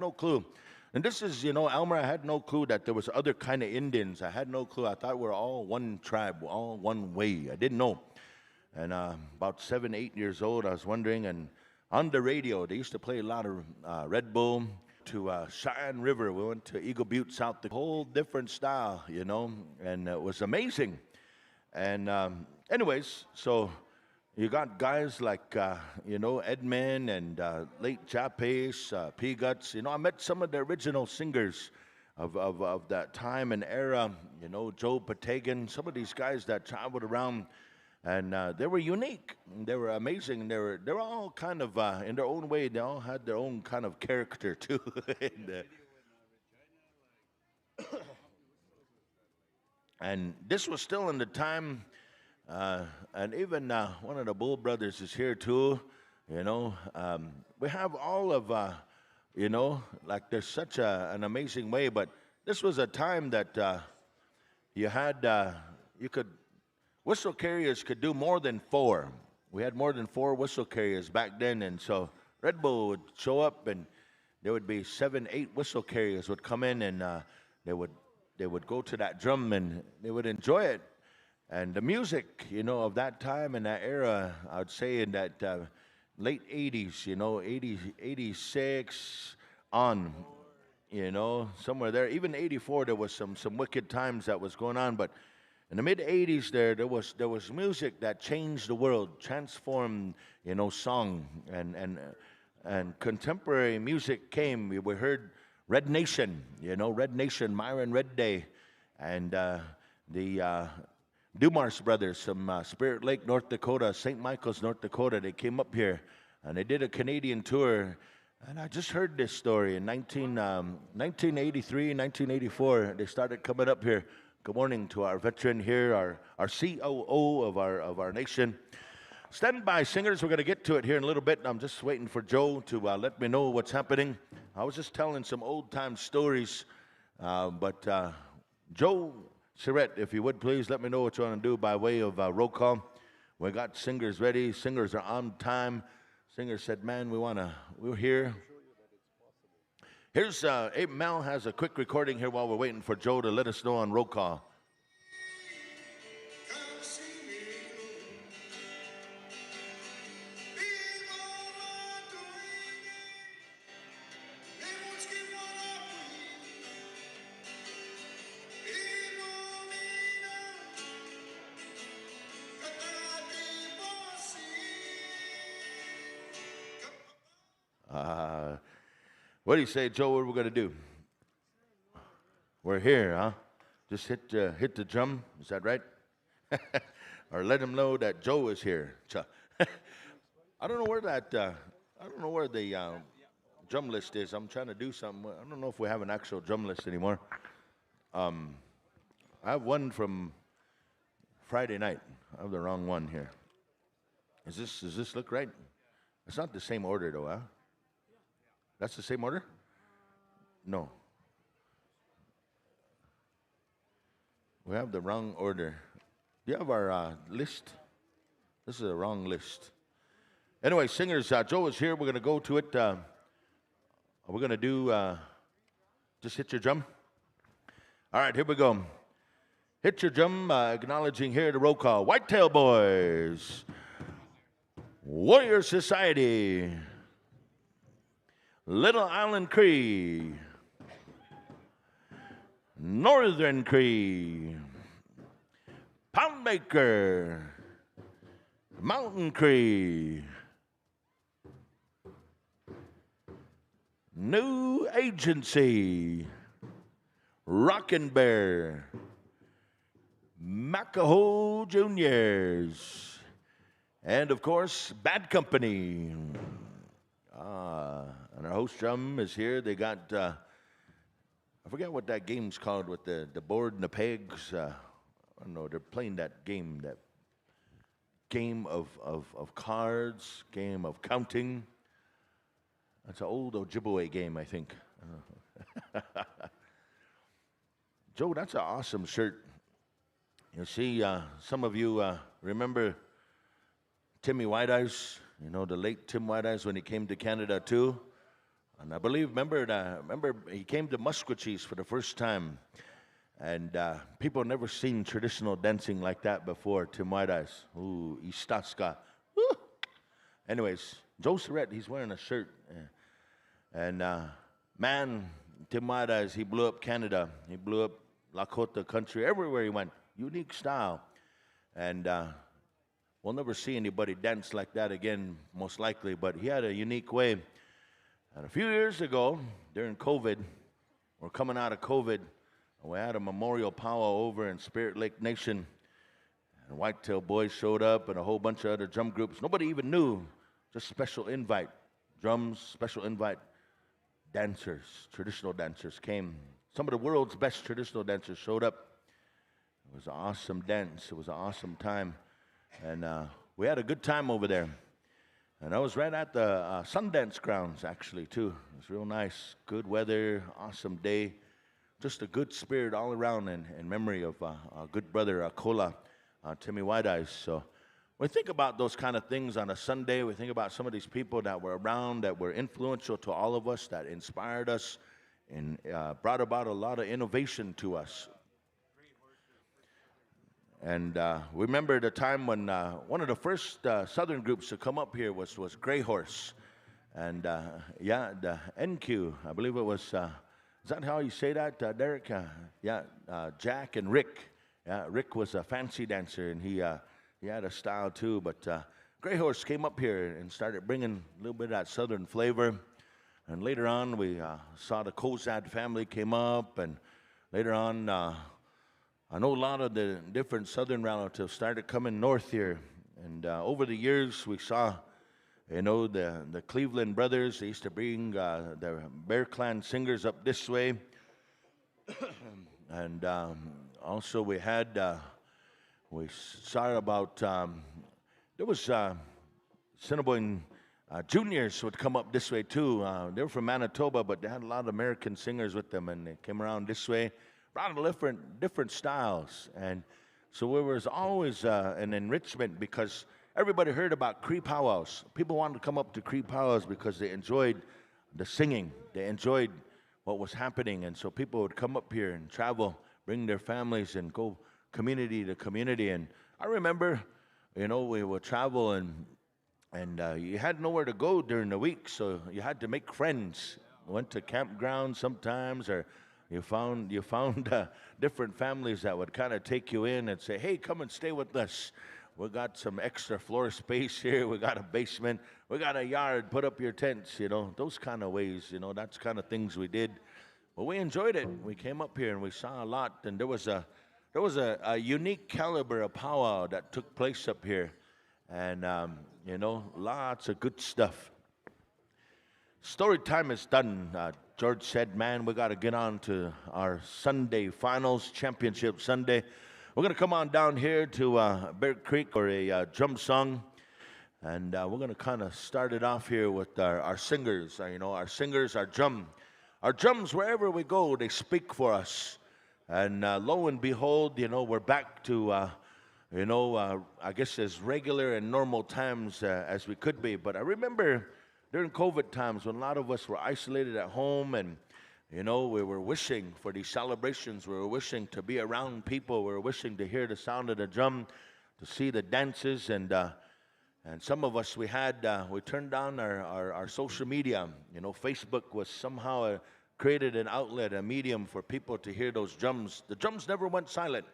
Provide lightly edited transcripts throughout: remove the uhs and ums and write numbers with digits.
No clue. And this is, Elmer, I had no clue that there was other kind of Indians. I had no clue. I thought we were all one tribe, all one way. I didn't know. And about 7, 8 years old, I was wondering, and on the radio, they used to play a lot of Red Bull to Cheyenne River. We went to Eagle Butte, South Dakota, whole different style, and it was amazing. And anyways, so you got guys like, Edmund and late Japace, P-Guts. I met some of the original singers of that time and era, Joe Patagan, some of these guys that traveled around. And they were unique. They were amazing. They were all kind of, in their own way, they all had their own kind of character, too. And this was still in the time, and even one of the Bull brothers is here too. We have all of, like there's such an amazing way. But this was a time that you had, you could, whistle carriers could do more than 4. We had more than 4 whistle carriers back then, and so Red Bull would show up, and there would be 7, 8 whistle carriers would come in, and they would go to that drum and they would enjoy it. And the music, of that time and that era, I would say in that late 80s, 80, 86 on, somewhere there. Even 84, there was some wicked times that was going on. But in the mid 80s, there was music that changed the world, transformed, song, and contemporary music came. We heard Red Nation, Red Nation, Myron Red Day, and the Dumars brothers from Spirit Lake, North Dakota, St. Michael's, North Dakota. They came up here, and they did a Canadian tour. And I just heard this story in 1983, 1984. They started coming up here. Good morning to our veteran here, our COO of our nation. Stand by, singers. We're going to get to it here in a little bit. I'm just waiting for Joe to let me know what's happening. I was just telling some old-time stories, but Joe Surrett, if you would please, let me know what you want to do by way of roll call. We got singers ready. Singers are on time. Singers said, man, we're here. Here's, Abe Mel has a quick recording here while we're waiting for Joe to let us know on roll call. What do you say, Joe? What are we going to do? We're here, huh? Just hit the drum. Is that right? Or let them know that Joe is here. I don't know where the drum list is. I'm trying to do something. I don't know if we have an actual drum list anymore. I have one from Friday night. I have the wrong one here. Does this look right? It's not the same order though, huh? That's the same order? No. We have the wrong order. Do you have our list? This is the wrong list. Anyway, singers, Joe is here. We're going to go to it. We're going to do, just hit your drum. All right, here we go. Hit your drum, acknowledging here the roll call. Whitetail Boys, Warrior Society, Little Island Cree, Northern Cree, Poundmaker, Mountain Cree, New Agency, Rockin' Bear, Macaho Juniors, and of course, Bad Company. And our host drum is here. They got, I forget what that game's called with the board and the pegs. I don't know, they're playing that game of cards, game of counting. That's an old Ojibwe game, I think. Joe, that's an awesome shirt. You see, some of you remember Timmy White Eyes, the late Tim White Eyes when he came to Canada too. And I believe, remember he came to Musquecheese for the first time. And people never seen traditional dancing like that before. Timaidas. Ooh, Istaska. Woo! Anyways, Joe Surrett, he's wearing a shirt. And man, Timaidas, he blew up Canada. He blew up Lakota country. Everywhere he went. Unique style. And we'll never see anybody dance like that again, most likely. But he had a unique way. And a few years ago, during COVID, we're coming out of COVID, we had a memorial powwow over in Spirit Lake Nation. And Whitetail Boys showed up and a whole bunch of other drum groups. Nobody even knew. Just special invite. Drums, special invite. Dancers, traditional dancers came. Some of the world's best traditional dancers showed up. It was an awesome dance. It was an awesome time. And we had a good time over there. And I was right at the Sundance grounds, actually, too. It was real nice. Good weather, awesome day. Just a good spirit all around in memory of our good brother, Kola, Timmy White Eyes. So we think about those kind of things on a Sunday. We think about some of these people that were around, that were influential to all of us, that inspired us, and brought about a lot of innovation to us. And we remember the time when one of the first Southern groups to come up here was Grey Horse. And yeah, the NQ, I believe it was, is that how you say that, Derek? Yeah, Jack and Rick. Yeah, Rick was a fancy dancer, and he had a style too. But Grey Horse came up here and started bringing a little bit of that Southern flavor. And later on, we saw the Kozad family came up, and later on, I know a lot of the different Southern relatives started coming north here. And over the years, we saw, you know, the Cleveland brothers. They used to bring the Bear Clan singers up this way. And also we had, we saw about, there was Cinnabon juniors would come up this way too. They were from Manitoba, but they had a lot of American singers with them, and they came around this way. Brought different styles. And so there was always an enrichment because everybody heard about Cree powwows. People wanted to come up to Cree powwows because they enjoyed the singing. They enjoyed what was happening. And so people would come up here and travel, bring their families, and go community to community. And I remember, you know, we would travel and you had nowhere to go during the week, so you had to make friends. Went to campgrounds sometimes, or you found different families that would kind of take you in and say, hey, come and stay with us. We got some extra floor space here. We got a basement. We got a yard. Put up your tents, you know, those kind of ways, you know, that's kind of things we did. But we enjoyed it. We came up here and we saw a lot. And there was a unique caliber of powwow that took place up here. And, you know, lots of good stuff. Story time is done. George said, man, we got to get on to our Sunday finals, championship Sunday. We're going to come on down here to Bear Creek for a drum song. And we're going to kind of start it off here with our singers. You know, our singers, our drums, wherever we go, they speak for us. And lo and behold, you know, we're back to, you know, I guess as regular and normal times as we could be. But I remember during COVID times when a lot of us were isolated at home and, you know, we were wishing for these celebrations. We were wishing to be around people. We were wishing to hear the sound of the drum, to see the dances. And some of us, we turned on our social media. You know, Facebook was somehow created an outlet, a medium for people to hear those drums. The drums never went silent.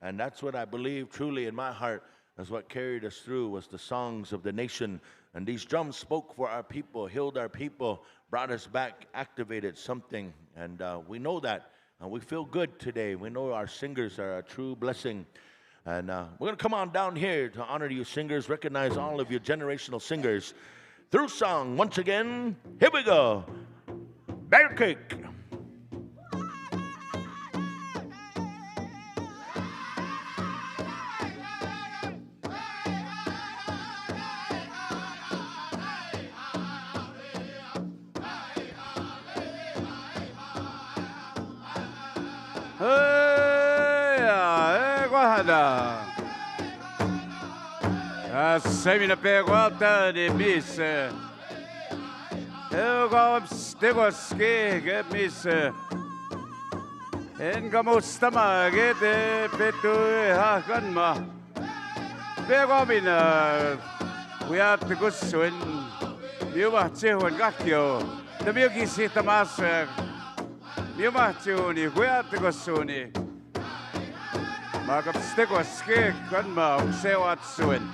And that's what I believe truly in my heart is what carried us through was the songs of the nation. And these drums spoke for our people, healed our people, brought us back, activated something. And we know that. And we feel good today. We know our singers are a true blessing. And we're going to come on down here to honor you singers, recognize all of you generational singers through song. Once again, here we go. Bear Creek. Essa me pergunta de missa. Eugam Stigoski, get me, sir. En Gamustama, get the Petu Hakanma. Begomina, we are to go soon. You are to got you. The Milky City Master. You are to, we are to go soon. Mark up Stigoski, Gunma, say what soon.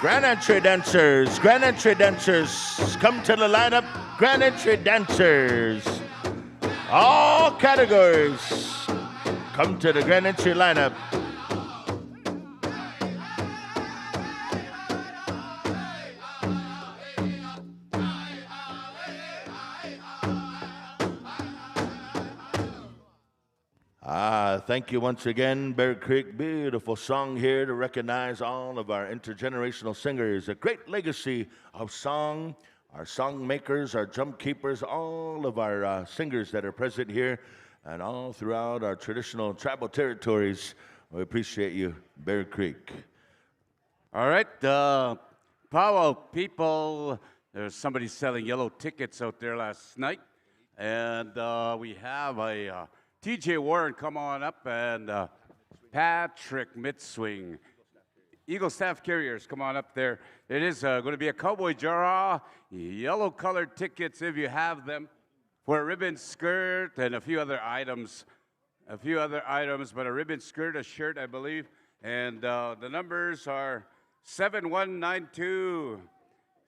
Grand entry dancers, come to the lineup. Grand entry dancers, all categories, come to the grand entry lineup. Thank you once again, Bear Creek. Beautiful song here to recognize all of our intergenerational singers. A great legacy of song, our song makers, our drum keepers, all of our singers that are present here and all throughout our traditional tribal territories. We appreciate you, Bear Creek. All right, Powwow people, there's somebody selling yellow tickets out there last night. And we have a TJ Warren come on up and Patrick Mitzwing. Eagle Staff Carriers, come on up there. It is going to be a cowboy draw, yellow colored tickets if you have them, for a ribbon skirt and a few other items. But a ribbon skirt, a shirt, I believe. And the numbers are 7192.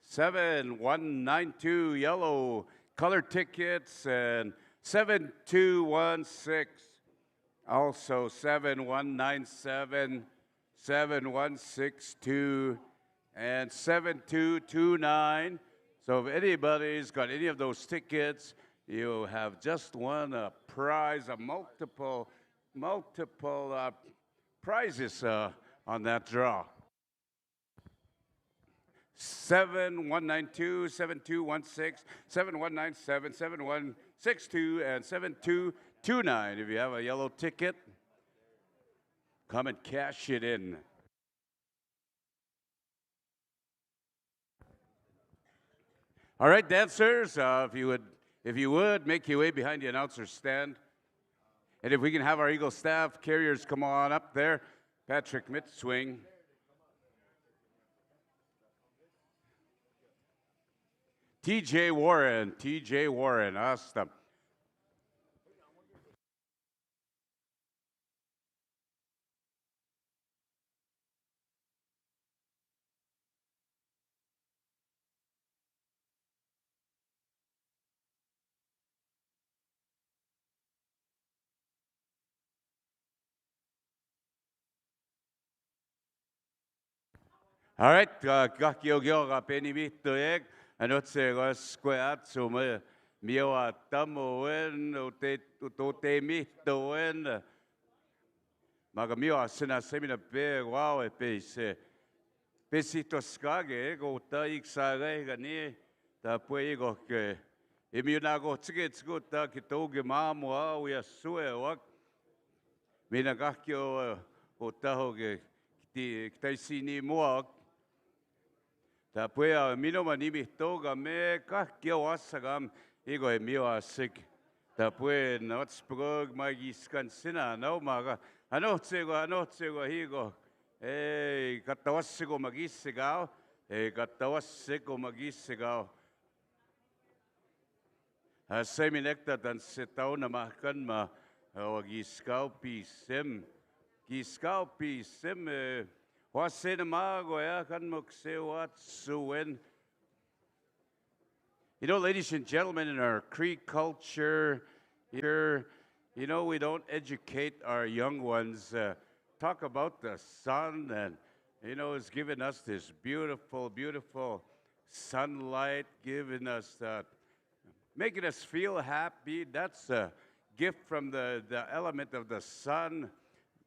7192 yellow color tickets and 7216. Also 7197, 7162, and 7229. So if anybody's got any of those tickets, you have just won a prize, multiple prizes on that draw. 7192, 7216, 7197, 7162, and 7229. If you have a yellow ticket, come and cash it in. All right, dancers, if you would make your way behind the announcer's stand. And if we can have our Eagle Staff Carriers come on up there, Patrick Mitzwing. TJ Warren, hasta. All right, kakio ka penimito ek. Anot se squat so mio tamoen utote mitoen. Maga mio sina semina pe wow pe se pesito skage go ta iksaga gani ta pue go ke emi na go tickets go ta kitoge mamo au ya sue wak mina kakio o taho ge kitai sini moak. Ta pue a mino manimi toga me kakio asagam ego e mio asik. Ta pue not sprog magiskan sina no maga anotsego higo. Ei katawassego magisigao. Seminekta dan setau na mahkan ma wagiskau pisem. Giskau pisem wasena mago ya kan muksewat suwen. You know, ladies and gentlemen, in our Cree culture here, you know, we don't educate our young ones talk about the sun, and it's given us this beautiful, beautiful sunlight, giving us making us feel happy. That's a gift from the element of the sun,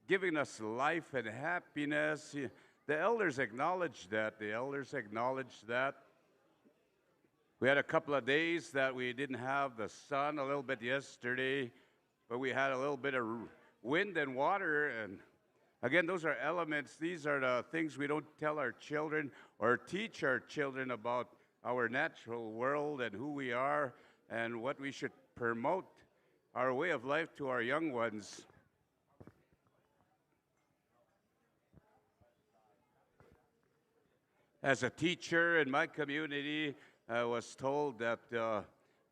giving us life and happiness. The elders acknowledge that. The elders acknowledge that. We had a couple of days that we didn't have the sun, a little bit yesterday, but we had a little bit of wind and water. And again, those are elements. These are the things we don't tell our children or teach our children about our natural world and who we are and what we should promote our way of life to our young ones. As a teacher in my community, I was told that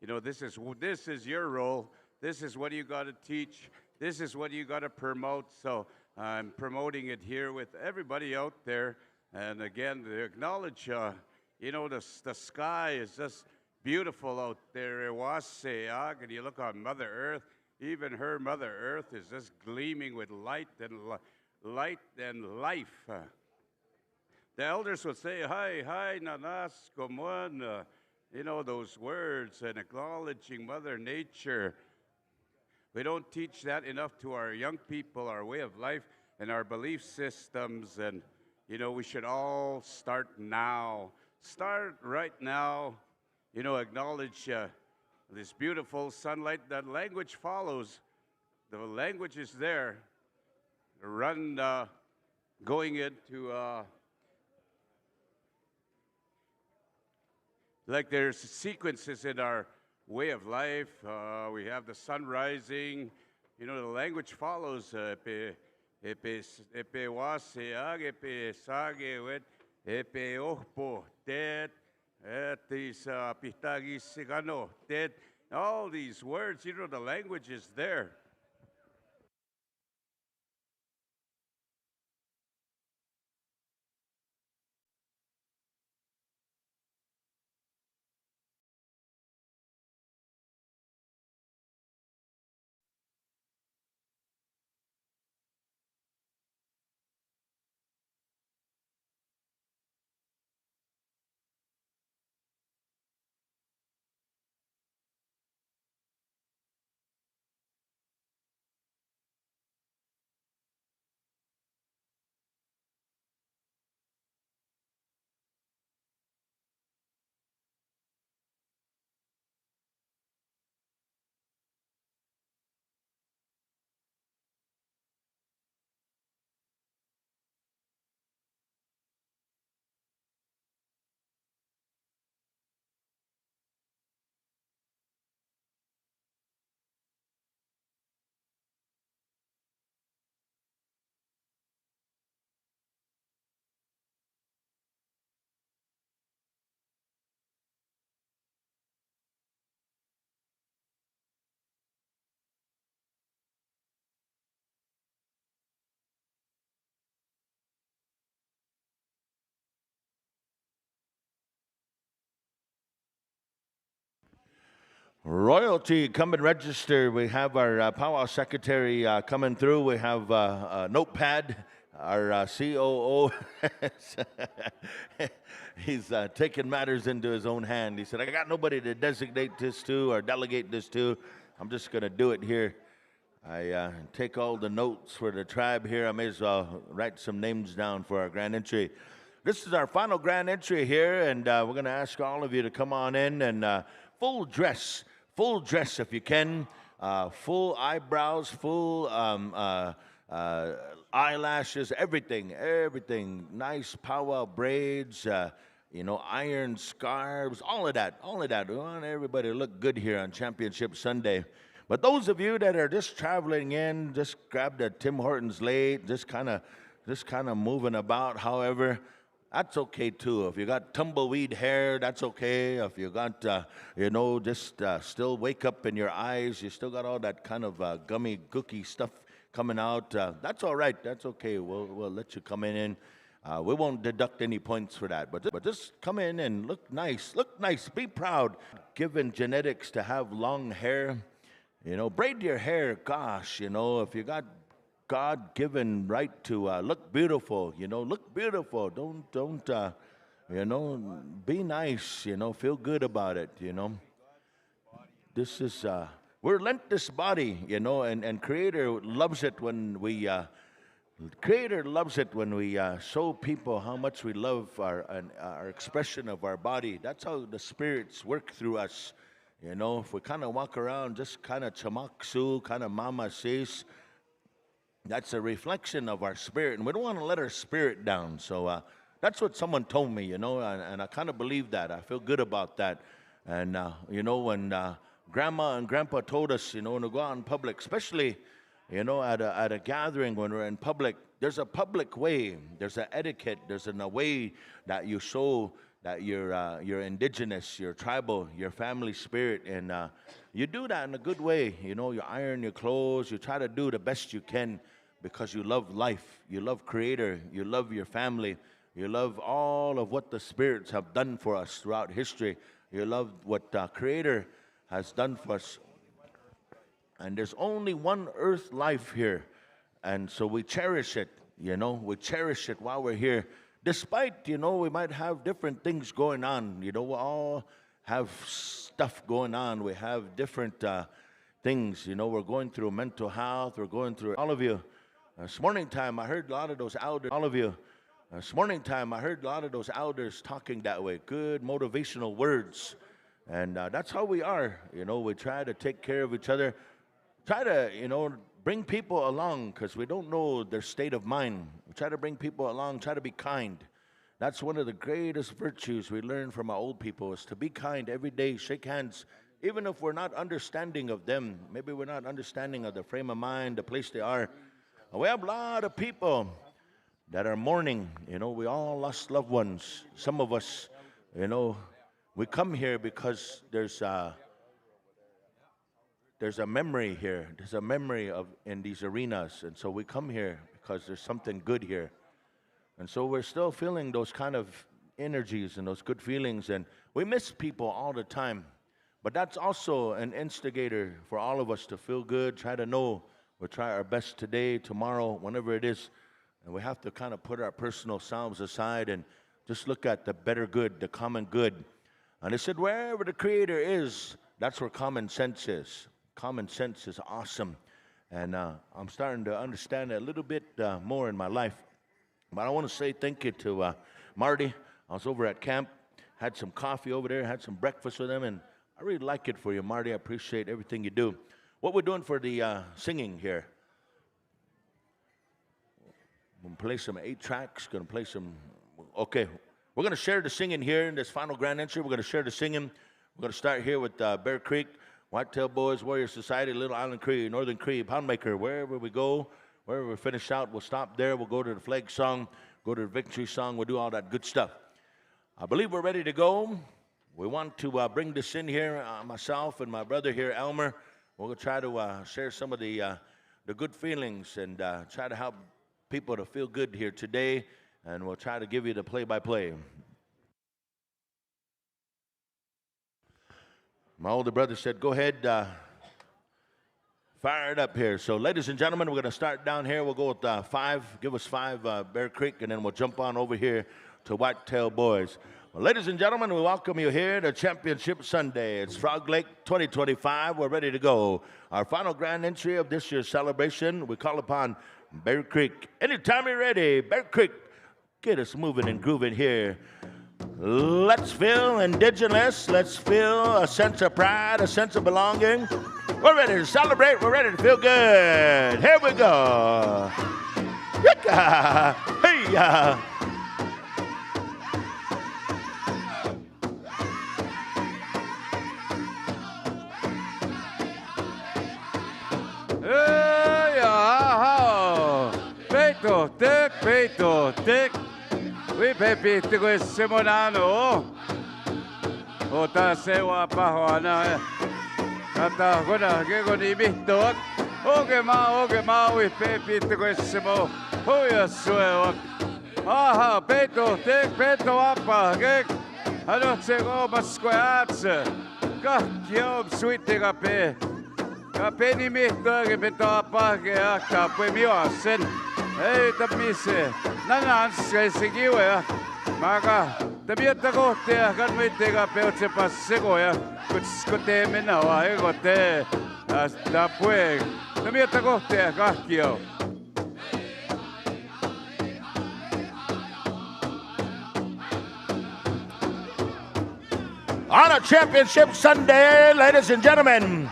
this is your role. This is what you got to teach. This is what you got to promote. So I'm promoting it here with everybody out there. And again, to acknowledge, the sky is just beautiful out there. And you look on Mother Earth. Even her Mother Earth is just gleaming with light and life. The elders would say, hi, nanas, komon, those words, and acknowledging Mother Nature. We don't teach that enough to our young people, our way of life, and our belief systems. And, we should all start now. Start right now. Acknowledge this beautiful sunlight. That language follows. The language is there. Going into... Like there's sequences in our way of life. We have the sun rising. The language follows. Epe waseag, epe sage wet, epe ohpo tet, etis pitagi sigano tet. All these words, the language is there. Royalty, come and register. We have our powwow secretary coming through. We have a notepad. Our COO, he's taking matters into his own hand. He said, I got nobody to designate this to or delegate this to. I'm just going to do it here. I take all the notes for the tribe here. I may as well write some names down for our grand entry. This is our final grand entry here, and we're going to ask all of you to come on in and full dress if you can, full eyebrows, full eyelashes, everything, nice powwow braids, iron scarves, all of that. We want everybody to look good here on Championship Sunday. But those of you that are just traveling in, just grabbed a Tim Hortons late, just kind of moving about, however, that's okay too. If you got tumbleweed hair, that's okay. If you got, still wake up in your eyes, you still got all that kind of gummy, gooky stuff coming out, that's all right. That's okay. We'll let you come in. We won't deduct any points for that. But just come in and look nice. Be proud. Given genetics to have long hair, braid your hair. Gosh, if you got God-given right to look beautiful. Look beautiful. Don't be nice. Feel good about it. This is we're lent this body. And Creator loves it when we. Creator loves it when we show people how much we love our expression of our body. That's how the spirits work through us. If we kind of walk around just kind of chamaksu, kind of mama says, that's a reflection of our spirit, and we don't want to let our spirit down. So that's what someone told me, and I kind of believe that. I feel good about that. And when Grandma and Grandpa told us, when we go out in public, especially at a gathering when we're in public, there's a public way, there's an etiquette, there's a way that you show that you're indigenous, you're tribal, your family spirit, and you do that in a good way. You iron your clothes, you try to do the best you can because you love life, you love Creator, you love your family, you love all of what the spirits have done for us throughout history, you love what Creator has done for us. And there's only one earth life here. And so we cherish it, we cherish it while we're here. Despite, we might have different things going on. We all have stuff going on. We have different things. We're going through mental health. We're going through all of you. This morning time, I heard a lot of those elders, all of you. This morning time, I heard a lot of those elders talking that way. Good motivational words. And that's how we are. We try to take care of each other. Try to, bring people along because we don't know their state of mind. We try to bring people along, try to be kind. That's one of the greatest virtues we learn from our old people is to be kind every day, shake hands, even if we're not understanding of them. Maybe we're not understanding of the frame of mind, the place they are. We have a lot of people that are mourning. We all lost loved ones. Some of us, we come here because there's a memory here. There's a memory in these arenas. And so we come here because there's something good here. And so we're still feeling those kind of energies and those good feelings. And we miss people all the time. But that's also an instigator for all of us to feel good, try to know we'll try our best today, tomorrow, whenever it is. And we have to kind of put our personal selves aside and just look at the better good, the common good. And I said, wherever the Creator is, that's where common sense is. Common sense is awesome, and I'm starting to understand it a little bit more in my life. But I want to say thank you to Marty. I was over at camp, had some coffee over there, had some breakfast with him, and I really like it for you, Marty. I appreciate everything you do. What we're doing for the singing here, we're going to play some 8 tracks, going to play some, okay. We're going to share the singing here in this final grand entry. We're going to share the singing. We're going to start here with Bear Creek, Whitetail Boys, Warrior Society, Little Island Cree, Northern Cree, Poundmaker. Wherever we go, wherever we finish out, we'll stop there. We'll go to the flag song, go to the victory song. We'll do all that good stuff. I believe we're ready to go. We want to bring this in here, myself and my brother here, Elmer. We'll try to share some of the good feelings and try to help people to feel good here today. And we'll try to give you the play-by-play. My older brother said, go ahead, fire it up here. So, ladies and gentlemen, we're going to start down here. We'll go with 5. Give us 5, Bear Creek, and then we'll jump on over here to Whitetail Boys. Well, ladies and gentlemen, we welcome you here to Championship Sunday. It's Frog Lake 2025. We're ready to go. Our final grand entry of this year's celebration, we call upon Bear Creek. Anytime you're ready, Bear Creek, get us moving and grooving here. Let's feel indigenous. Let's feel a sense of pride, a sense of belonging. We're ready to celebrate. We're ready to feel good. Here we go. Hey-ya. Peito, tek. We pepito ko Simonano. O ta sewa pahoana. Kata ko na ko ni bitot. Oke ma we pepito ko Simo. Hoya suewa. Aha, peito, tek, peito apa, kek. Ano se go masquats. Ka kiob sweet te kape. Penimihto ke beto apa ke akta pemio sen. Tapi se nanan se segiu ya. Maka tapi tako te kan me te ka pe se pasego ya. Kute mena wa e kote hasta pues. Tapi tako te ka kio. On a championship Sunday, ladies and gentlemen,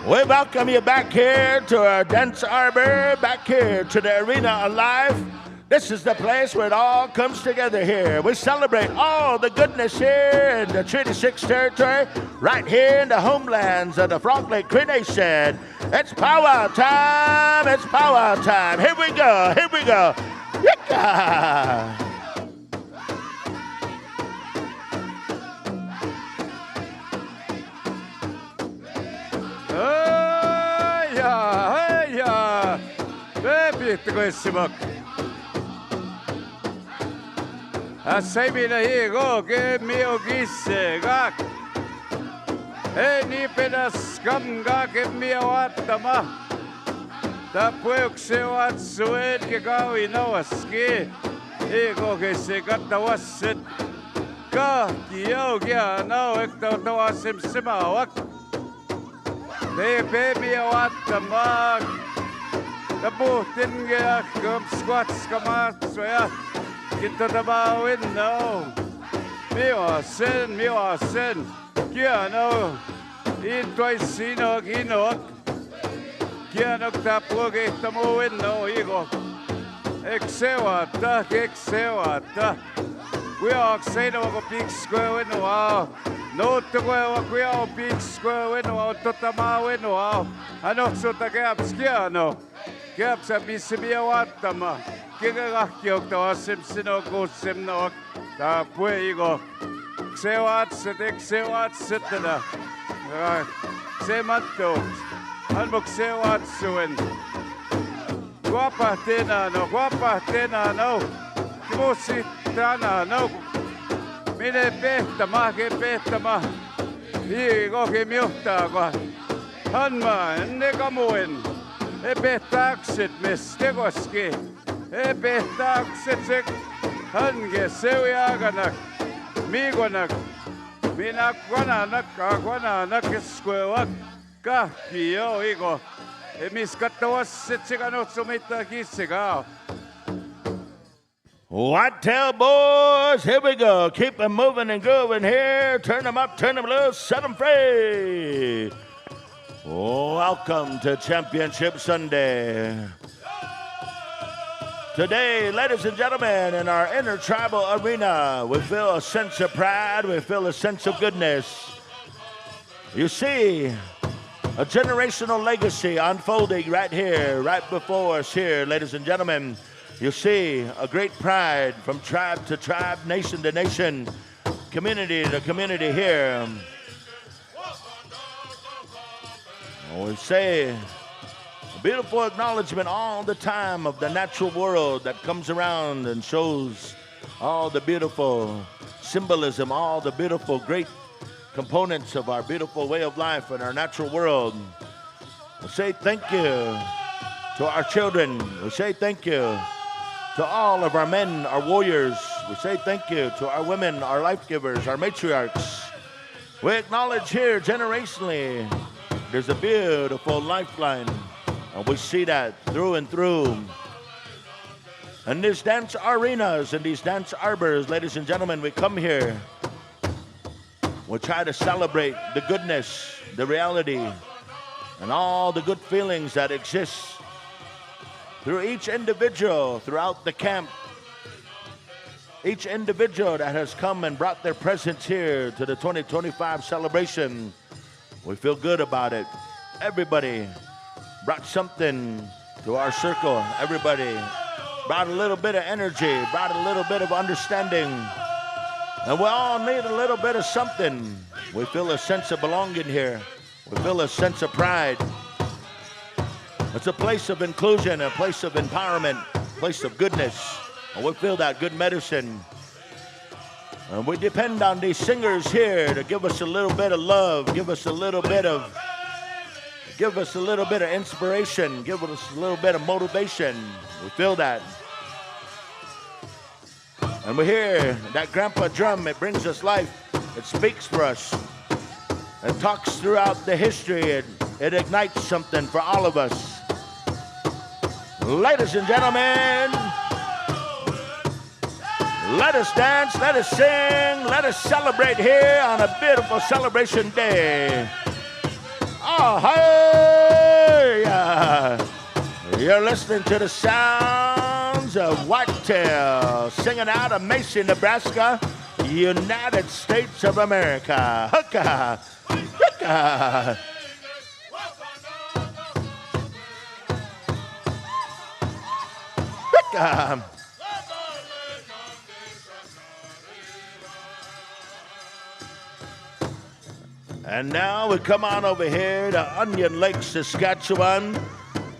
we welcome you back here to our dance arbor, back here to the Arena Alive. This is the place where it all comes together here. We celebrate all the goodness here in the Treaty 6 territory, right here in the homelands of the Frog Lake Cree Nation. It's powwow time, it's powwow time. Here we go, here we go. Yika! Bitcoin Assemina higo que mio gisse gak. Ni pedas gamga que mio atama. Da puek se wat suet que gawi no aski. Higo que se gata wasit. Ka kio gia no ekto to asim simawak. De pe mio atama. Nabutin kaya squats kamat soya kita tabawin no miwa sen kaya no ito'y sino ginok kaya nagtapo kita mawin no igo eksewata kuya akseno ako big square win wow no to kuya ako big square win wow totamawin wow ano so tagaps kaya no Kaya sa bisibiyawatama, kikakakiyok tawa simsino ko simnook, tapwe iko, ksewat na, sematto, anmok ksewat suwen. Guapa tena no, kimusi tana no, mine pehtama, iko kimiuhta kwa, hanma, enne kamuin. Epetakset mestegoski, epetakset hange seuyaganak, migonak, minakwananak, eskuewak, kahkio igo, emiskatawaset siganot sumita kisega. Whitetail boys, here we go. Keep them moving and grooving here. Turn them up, turn them loose, set them free. Welcome to Championship Sunday. Today, ladies and gentlemen, in our intertribal arena, we feel a sense of pride, we feel a sense of goodness. You see a generational legacy unfolding right here, right before us here, ladies and gentlemen. You see a great pride from tribe to tribe, nation to nation, community to community here. We say a beautiful acknowledgement all the time of the natural world that comes around and shows all the beautiful symbolism, all the beautiful great components of our beautiful way of life in our natural world. We say thank you to our children. We say thank you to all of our men, our warriors. We say thank you to our women, our life givers, our matriarchs. We acknowledge here generationally there's a beautiful lifeline, and we see that through and through. And these dance arenas and these dance arbors, ladies and gentlemen, we come here. We try to celebrate the goodness, the reality, and all the good feelings that exist through each individual throughout the camp. Each individual that has come and brought their presence here to the 2025 celebration. We feel good about it. Everybody brought something to our circle. Everybody brought a little bit of energy, brought a little bit of understanding. And we all need a little bit of something. We feel a sense of belonging here. We feel a sense of pride. It's a place of inclusion, a place of empowerment, a place of goodness. And we feel that good medicine. And we depend on these singers here to give us a little bit of love, give us a little bit of Give us a little bit of inspiration. Give us a little bit of motivation. We feel that. And we hear that grandpa drum. It brings us life. It speaks for us. It talks throughout the history. It ignites something for all of us. Ladies and gentlemen, let us dance, let us sing, let us celebrate here on a beautiful celebration day. Oh, hey! You're listening to the sounds of Whitetail singing out of Macy, Nebraska, United States of America. Hooka! Hooka! Hooka! And now we come on over here to Onion Lake, Saskatchewan,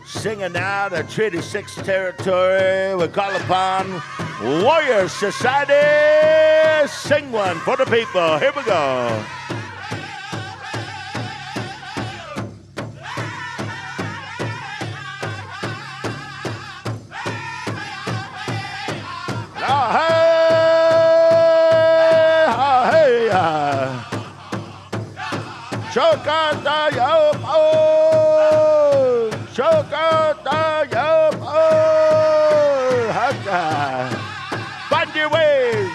singing out of Treaty 6 territory. We call upon Warrior Society. Sing one for the people. Here we go. Oh, hey, Chokata yop oh, Chokata yop oh, Haka. Find your way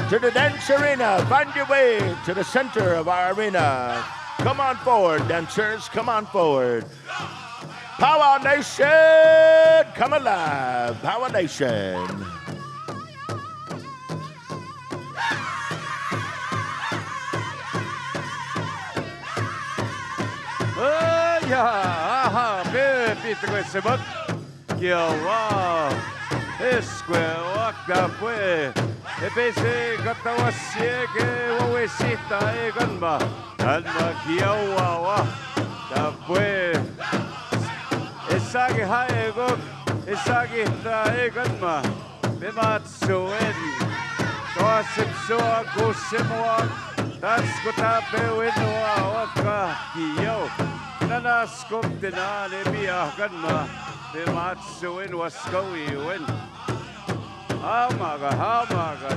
to the dance arena. Find your way to the center of our arena. Come on forward, dancers. Come on forward. Powwow Nation, come alive. Powwow Nation. Aha, Pepito ko sebut kiawa eskuela kapue epese katawasie ke wawesita ganba ganba kiawa wa kapue esagi haego esagi ta ganba bematsoen toasipsoa kusimwa tas kutape winwa waka kiyo Nanaskop dinali biyakan ma Bimatsuin waskawiwin Hamaga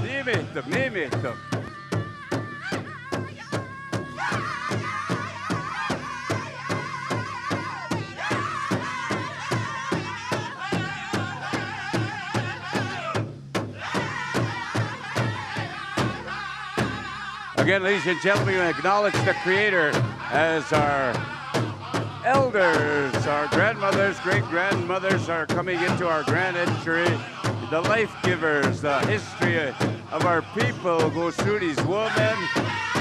nimitok Again, ladies and gentlemen, we acknowledge the Creator as our elders, our grandmothers, great-grandmothers are coming into our grand entry. The life givers, the history of our people goes through these women,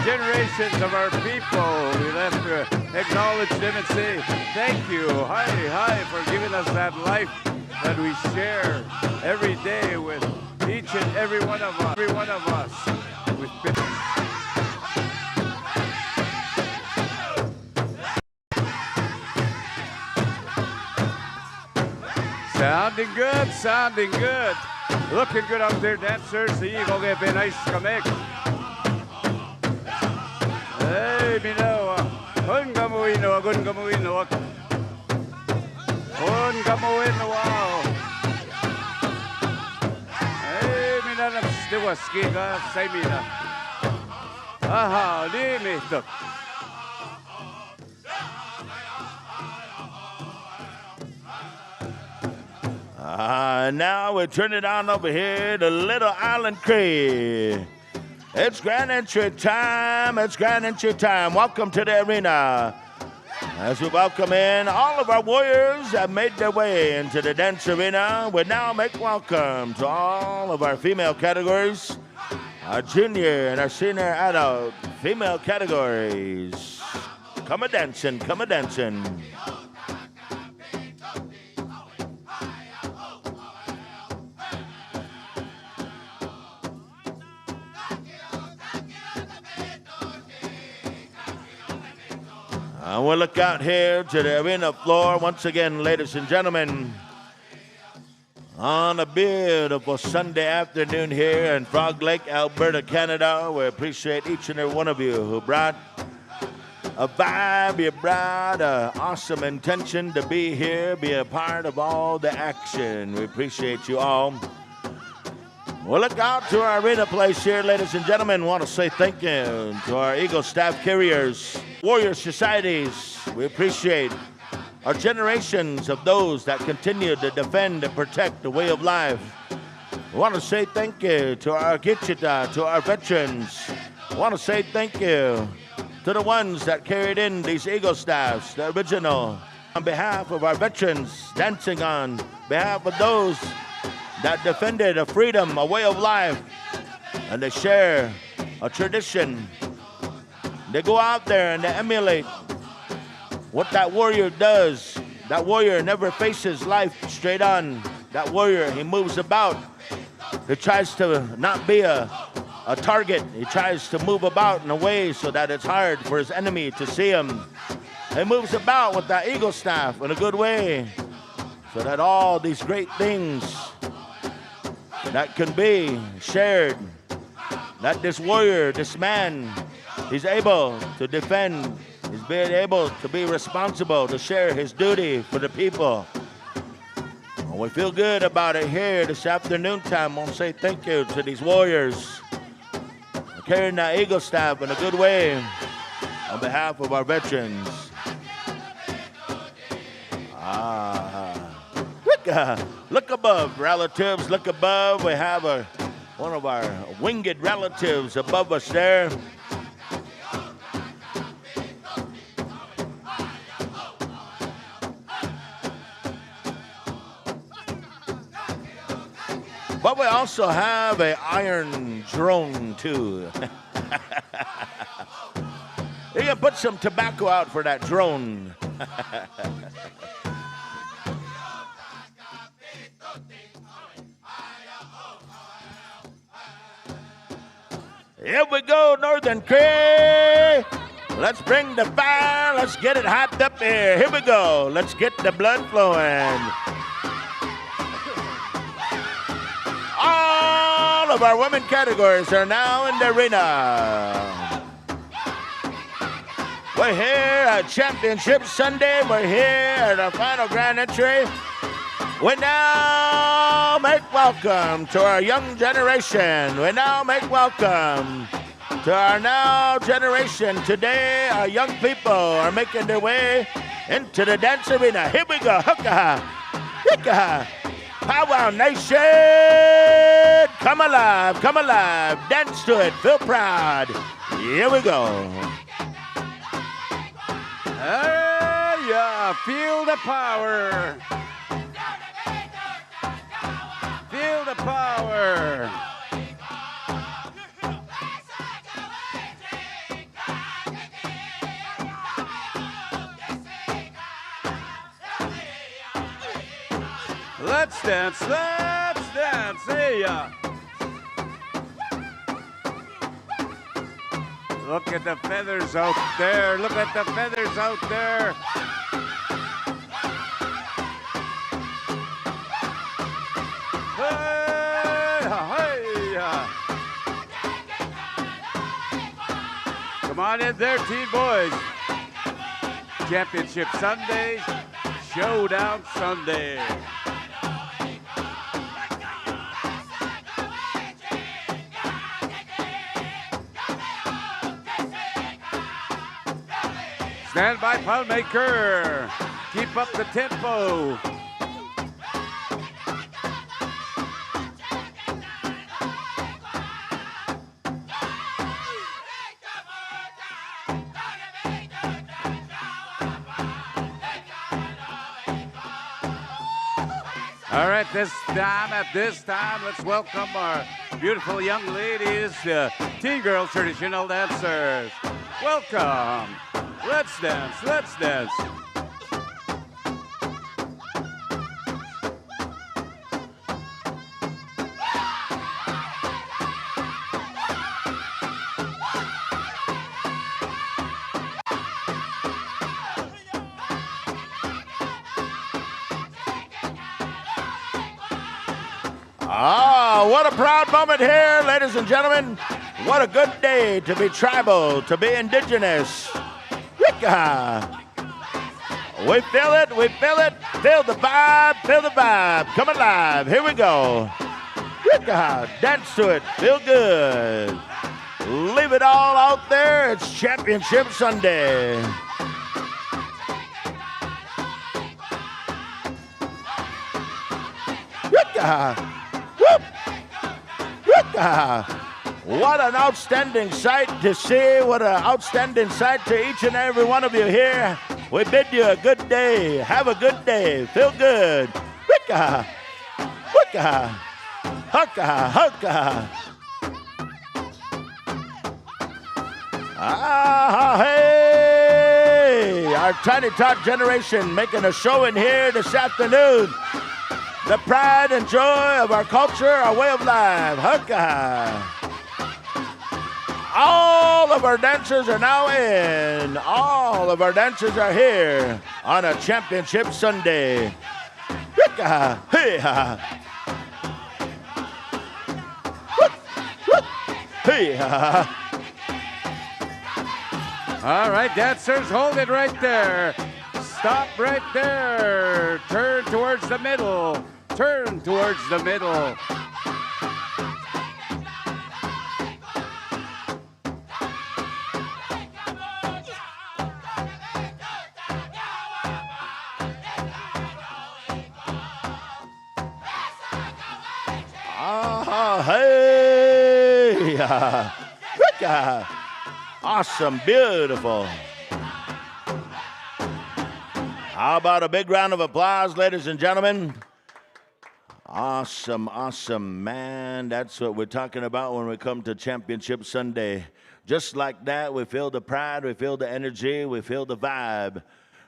generations of our people. We have to acknowledge them and say, thank you, hi, for giving us that life that we share every day with each and every one of us. Sounding good. Looking good out there, dancers. The eagle get be nice kamik. Hey, minawa. Kun gamuin no. Wow. Hey, minalam stiwaski ka say mina. Aha, limit. Now we turn it on over here to Little Island Cree. It's grand entry time. Welcome to the arena. As we welcome in all of our warriors that made their way into the dance arena, we now make welcome to all of our female categories, our junior and our senior adult female categories. Come a-dancing. And we'll look out here to the arena floor once again, ladies and gentlemen, on a beautiful Sunday afternoon here in Frog Lake, Alberta, Canada. We appreciate each and every one of you who brought a vibe. You brought an awesome intention to be here, be a part of all the action. We appreciate you all. We'll look out to our arena place here, ladies and gentlemen. Want to say thank you to our Eagle staff carriers, warrior societies. We appreciate our generations of those that continue to defend and protect the way of life. We want to say thank you to our Gichita, to our veterans. We want to say thank you to the ones that carried in these Eagle staffs, the original. On behalf of our veterans, dancing on behalf of those that defended a freedom, a way of life, and they share a tradition. They go out there and they emulate what that warrior does. That warrior never faces life straight on. That warrior, he moves about. He tries to not be a target. He tries to move about in a way so that it's hard for his enemy to see him. He moves about with that eagle staff in a good way so that all these great things that can be shared, that this warrior, this man, he's able to defend, he's being able to be responsible, to share his duty for the people. And we feel good about it here this afternoon time. I want to say thank you to these warriors for carrying that eagle staff in a good way on behalf of our veterans. Look above, relatives, look above. We have one of our winged relatives above us there. But we also have an iron drone too. You can put some tobacco out for that drone. Here we go, Northern Cree. Let's bring the fire. Let's get it hopped up here. Here we go. Let's get the blood flowing. All of our women categories are now in the arena. We're here at Championship Sunday. We're here at our final grand entry. We now make welcome to our young generation. We now make welcome to our now generation. Today, our young people are making their way into the dance arena. Here we go. Hooka, hicka, Powwow Nation. Come alive, dance to it, feel proud. Here we go. Hey, yeah, feel the power. Feel the power. Let's dance, hey ya. Look at the feathers out there, look at the feathers out there. Come on in there, teen boys. Championship Sunday, Showdown Sunday. Stand by, Poundmaker. Keep up the tempo. All right, at this time, let's welcome our beautiful young ladies, the Teen Girls Traditional Dancers. Welcome. Let's dance, let's dance. What a proud moment here, ladies and gentlemen. What a good day to be tribal, to be indigenous. Wicca. We feel it, we feel it. Feel the vibe, feel the vibe. Come alive, here we go. Wicca, dance to it, feel good. Leave it all out there, it's Championship Sunday. Wicca, whoop, Wicca. What an outstanding sight to see. What an outstanding sight to each and every one of you here. We bid you a good day. Have a good day. Feel good. Wicca, wicca, hucka, hucka. Ah, hey! Our Tiny Tot generation making a show in here this afternoon. The pride and joy of our culture, our way of life. Hucka. All of our dancers are now in. All of our dancers are here on a Championship Sunday. Wicca, hey-ha. Hey-ha. All right, dancers, hold it right there. Stop right there. Turn towards the middle. Turn towards the middle. Hey! Wicca. Awesome, beautiful. How about a big round of applause, ladies and gentlemen? Awesome, awesome, man. That's what we're talking about when we come to Championship Sunday. Just like that, we feel the pride, we feel the energy, we feel the vibe.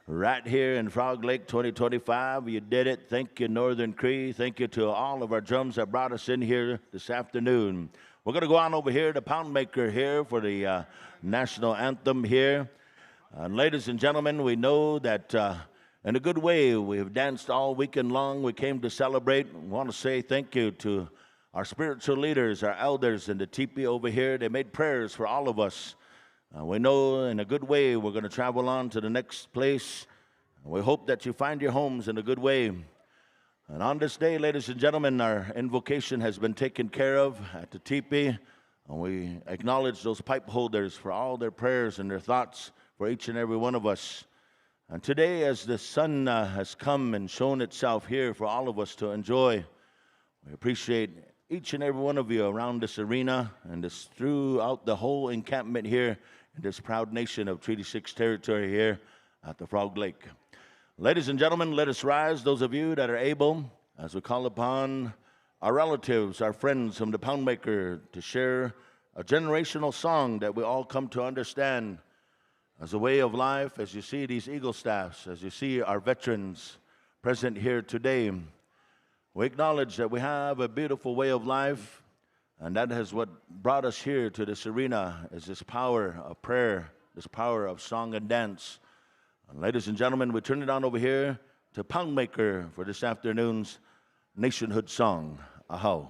Right here in Frog Lake 2025, you did it. Thank you, Northern Cree. Thank you to all of our drums that brought us in here this afternoon. We're going to go on over here to Poundmaker here for the national anthem here. Ladies and gentlemen, we know that in a good way, we've danced all weekend long. We came to celebrate. We want to say thank you to our spiritual leaders, our elders in the teepee over here. They made prayers for all of us. We know in a good way we're going to travel on to the next place. We hope that you find your homes in a good way. And on this day, ladies and gentlemen, our invocation has been taken care of at the teepee. And we acknowledge those pipe holders for all their prayers and their thoughts for each and every one of us. And today, as the sun has come and shown itself here for all of us to enjoy, we appreciate each and every one of you around this arena and this throughout the whole encampment here in this proud nation of Treaty 6 territory here at the Frog Lake. Ladies and gentlemen, let us rise, those of you that are able, as we call upon our relatives, our friends from the Poundmaker to share a generational song that we all come to understand as a way of life. As you see these Eagle staffs, as you see our veterans present here today, we acknowledge that we have a beautiful way of life, and that is what brought us here to this arena, is this power of prayer, this power of song and dance. And ladies and gentlemen, we turn it on over here to Poundmaker for this afternoon's nationhood song, Aho.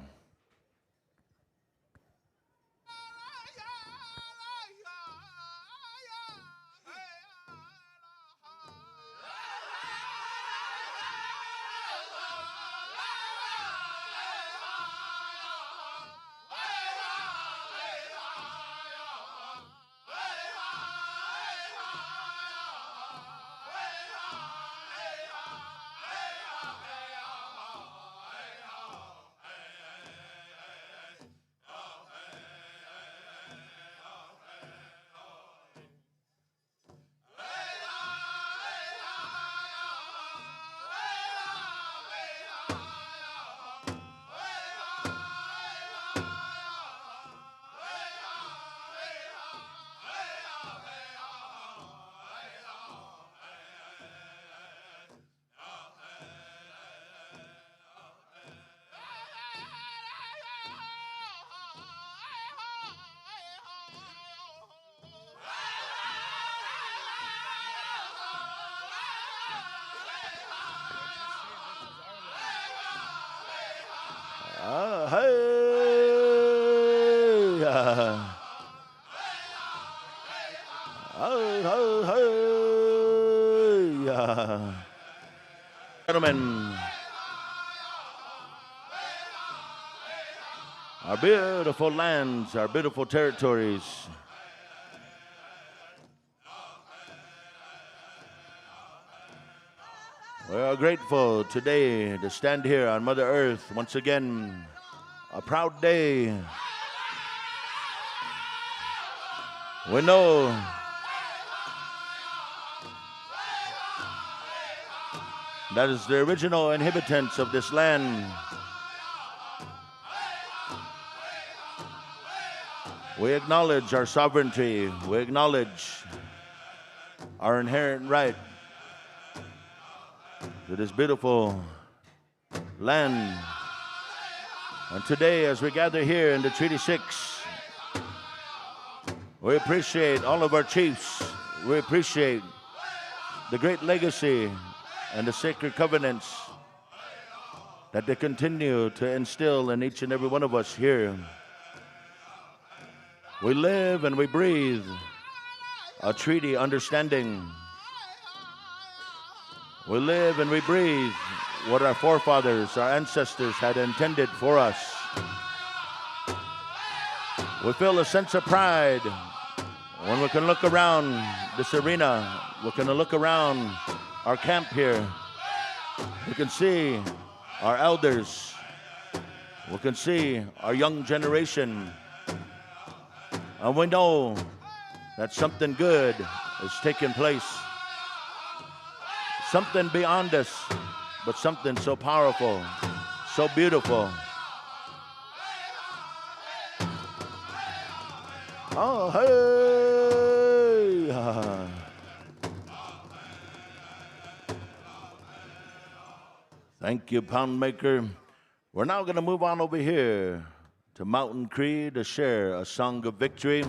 Gentlemen, our beautiful lands, our beautiful territories. We are grateful today to stand here on Mother Earth once again, a proud day. We know that is the original inhabitants of this land. We acknowledge our sovereignty. We acknowledge our inherent right to this beautiful land. And today, as we gather here in the Treaty 6, we appreciate all of our chiefs. We appreciate the great legacy and the sacred covenants that they continue to instill in each and every one of us here. We live and we breathe a treaty understanding. We live and we breathe what our forefathers, our ancestors had intended for us. We feel a sense of pride when we can look around this arena. We can look around our camp here. We can see our elders. We can see our young generation. And we know that something good is taking place. Something beyond us, but something so powerful, so beautiful. Oh, hey! Thank you, Pound Maker. We're now going to move on over here to Mountain Cree to share a song of victory.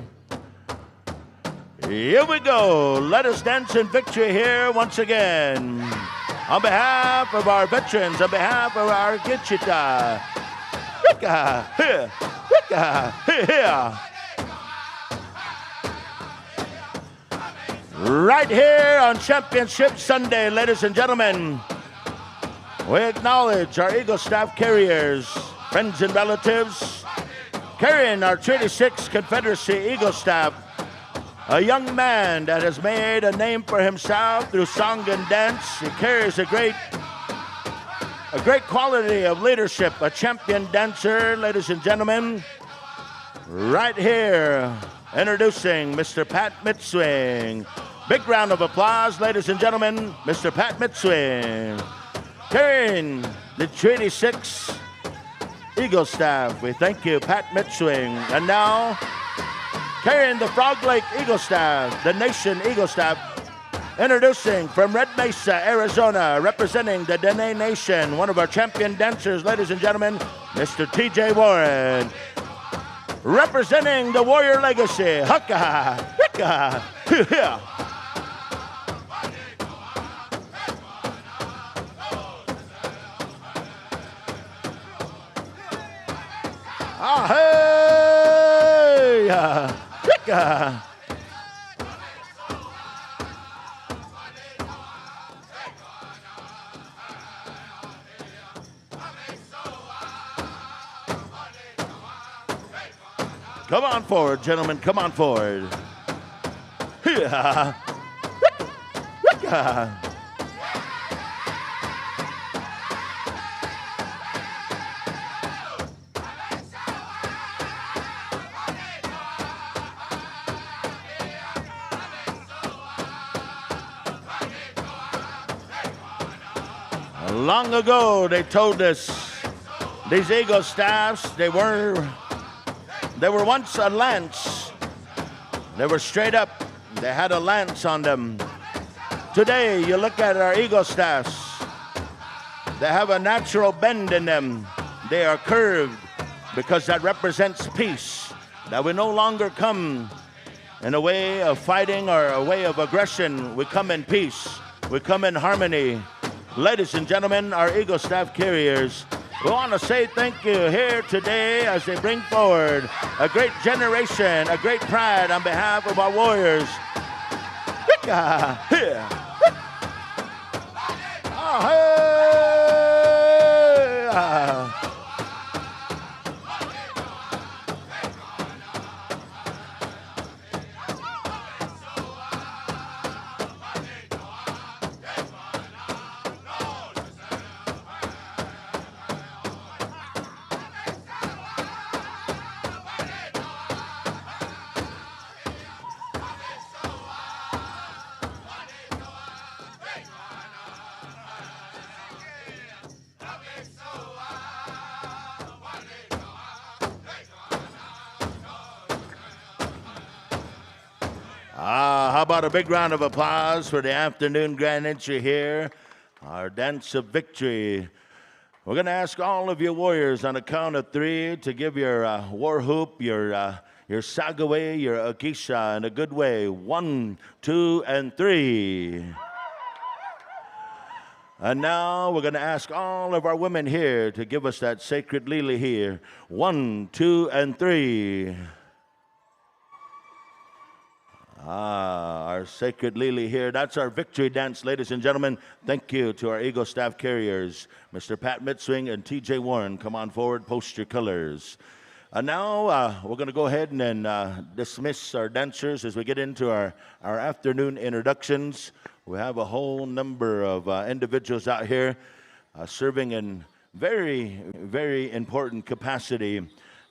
Here we go. Let us dance in victory here once again. On behalf of our veterans, on behalf of our Gitchita. Hicka, here, hicka, here. Right here on Championship Sunday, ladies and gentlemen, we acknowledge our Eagle Staff carriers, friends and relatives, carrying our Treaty 6 Confederacy Eagle Staff, a young man that has made a name for himself through song and dance. He carries a great quality of leadership, a champion dancer, ladies and gentlemen. Right here, introducing Mr. Pat Mitswing. Big round of applause, ladies and gentlemen, Mr. Pat Mitswing. Carrying the Treaty 6 Eagle Staff, we thank you, Pat Mitswing. And now, carrying the Frog Lake Eagle Staff, the Nation Eagle Staff, introducing from Red Mesa, Arizona, representing the Dene Nation, one of our champion dancers, ladies and gentlemen, Mr. T.J. Warren. Representing the Warrior Legacy, Hukka, Hicka, Hia. Ah, hey, Hicka. Come on forward, gentlemen. Come on forward. Hicka. Hicka. Long ago, they told us these Eagle Staffs, they were once a lance. They were straight up. They had a lance on them. Today, you look at our Eagle Staffs. They have a natural bend in them. They are curved because that represents peace. That we no longer come in a way of fighting or a way of aggression. We come in peace. We come in harmony. Ladies and gentlemen, our Eagle Staff carriers, we want to say thank you here today as they bring forward a great generation, a great pride on behalf of our warriors. Here. How about a big round of applause for the afternoon grand entry here, our dance of victory. We're going to ask all of you warriors on a count of three to give your war hoop, your sagaway, your akisha in a good way. 1, 2, and 3. And now we're going to ask all of our women here to give us that sacred lili here. 1, 2, and 3. Our sacred lili here. That's our victory dance, ladies and gentlemen. Thank you to our Eagle staff carriers, Mr. Pat Mitzwing and TJ Warren. Come on forward, post your colors. And now we're going to go ahead and dismiss our dancers as we get into our afternoon introductions. We have a whole number of individuals out here serving in very, very important capacity.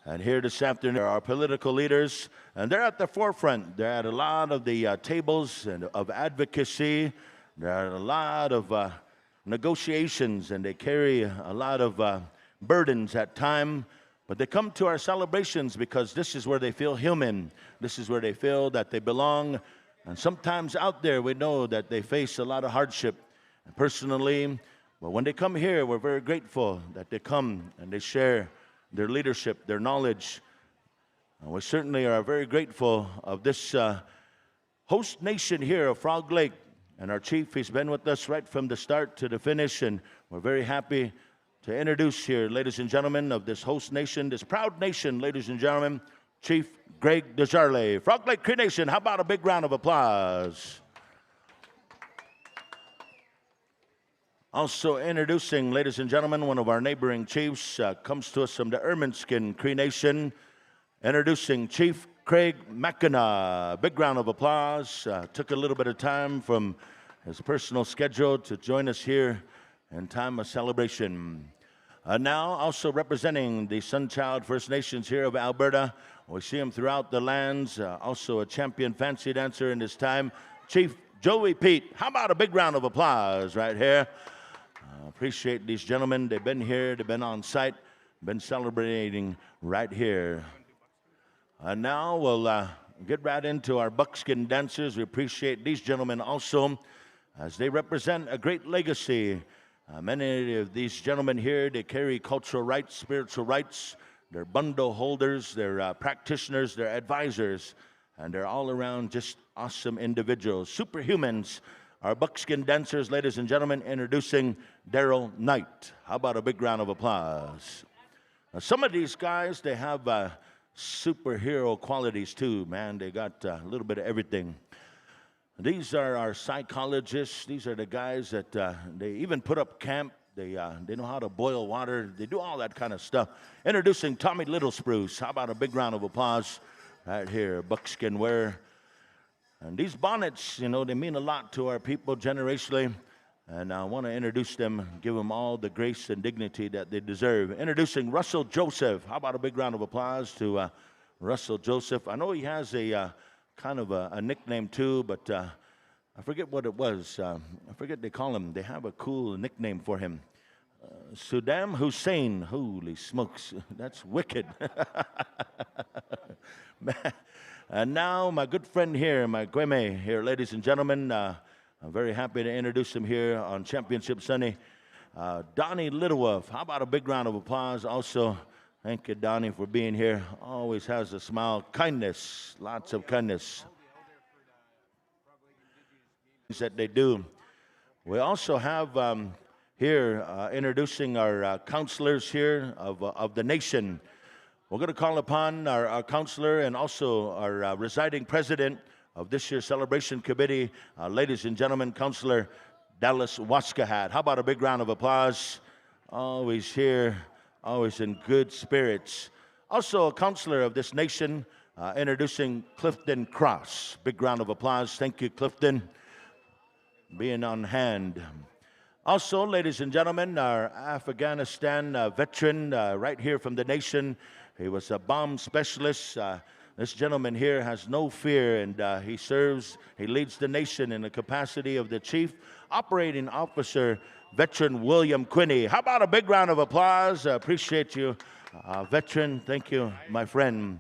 And here this afternoon are our political leaders, and they're at the forefront. They're at a lot of the tables of advocacy. There are a lot of negotiations, and they carry a lot of burdens at time. But they come to our celebrations because this is where they feel human. This is where they feel that they belong. And sometimes out there, we know that they face a lot of hardship personally. But when they come here, we're very grateful that they come and they share their leadership, their knowledge. And we certainly are very grateful of this host nation here of Frog Lake. And our chief, he's been with us right from the start to the finish. And we're very happy to introduce here, ladies and gentlemen, of this host nation, this proud nation, ladies and gentlemen, Chief Greg Desjardins. Frog Lake Cree Nation, how about a big round of applause? Also introducing, ladies and gentlemen, one of our neighboring chiefs, comes to us from the Ermineskin Cree Nation. Introducing Chief Craig McKenna. Big round of applause. Took a little bit of time from his personal schedule to join us here in time of celebration. Now also representing the Sunchild First Nations here of Alberta. We see him throughout the lands. Also a champion fancy dancer in his time, Chief Joey Pete. How about a big round of applause right here? Appreciate these gentlemen. They've been here, they've been on site, been celebrating right here. And now we'll get right into our buckskin dancers. We appreciate these gentlemen also as they represent a great legacy. Many of these gentlemen here, they carry cultural rights, spiritual rights. They're bundle holders, they're practitioners, they're advisors, and they're all around just awesome individuals, superhumans. Our buckskin dancers, ladies and gentlemen, introducing Daryl Knight. How about a big round of applause? Now, some of these guys, they have superhero qualities too, man. They got a little bit of everything. These are our psychologists. These are the guys that they even put up camp. They know how to boil water. They do all that kind of stuff. Introducing Tommy Little Spruce. How about a big round of applause right here, buckskin wear. And these bonnets, you know, they mean a lot to our people generationally. And I want to introduce them, give them all the grace and dignity that they deserve. Introducing Russell Joseph. How about a big round of applause to Russell Joseph? I know he has a kind of a nickname too, but I forget what it was. I forget they call him. They have a cool nickname for him. Saddam Hussein. Holy smokes, that's wicked. And now my good friend here, my Gweme here, ladies and gentlemen. I'm very happy to introduce him here on Championship Sunday. Donnie Littlewolf. How about a big round of applause? Also, thank you, Donnie, for being here. Always has a smile. Kindness, lots of kindness that they do. We also have here introducing our counselors here of the nation. We're going to call upon our counselor and also our residing president of this year's celebration committee, ladies and gentlemen, Councilor Dallas Waskahat. How about a big round of applause? Always here, always in good spirits. Also a counselor of this nation, introducing Clifton Cross. Big round of applause. Thank you, Clifton, being on hand. Also, ladies and gentlemen, our Afghanistan veteran right here from the nation. He was a bomb specialist. This gentleman here has no fear, and he leads the nation in the capacity of the Chief Operating Officer, veteran William Quinney. How about a big round of applause? Appreciate you, veteran. Thank you, my friend.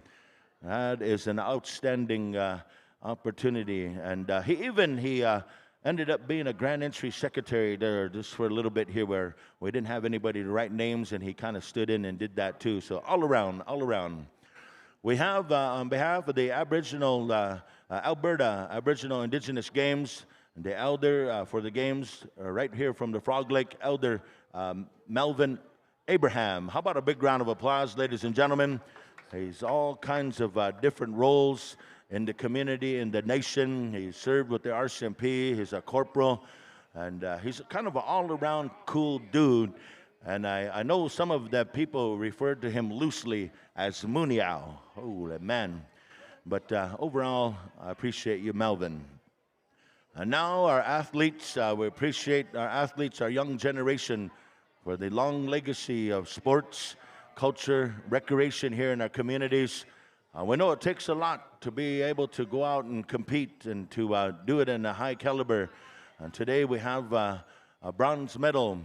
That is an outstanding opportunity, and he ended up being a grand entry secretary there just for a little bit here where we didn't have anybody to write names, and he kind of stood in and did that too. So all around. We have, on behalf of the Aboriginal, Alberta Aboriginal Indigenous Games, the elder for the games right here from the Frog Lake, Elder Melvin Abraham. How about a big round of applause, ladies and gentlemen? He's all kinds of different roles in the community, in the nation. He served with the RCMP. He's a corporal, and he's kind of an all-around cool dude. And I know some of the people referred to him loosely as Mooniao. Holy man. But overall, I appreciate you, Melvin. And now our athletes, we appreciate our athletes, our young generation, for the long legacy of sports, culture, recreation here in our communities. We know it takes a lot to be able to go out and compete and to do it in a high caliber. And today we have a bronze medal.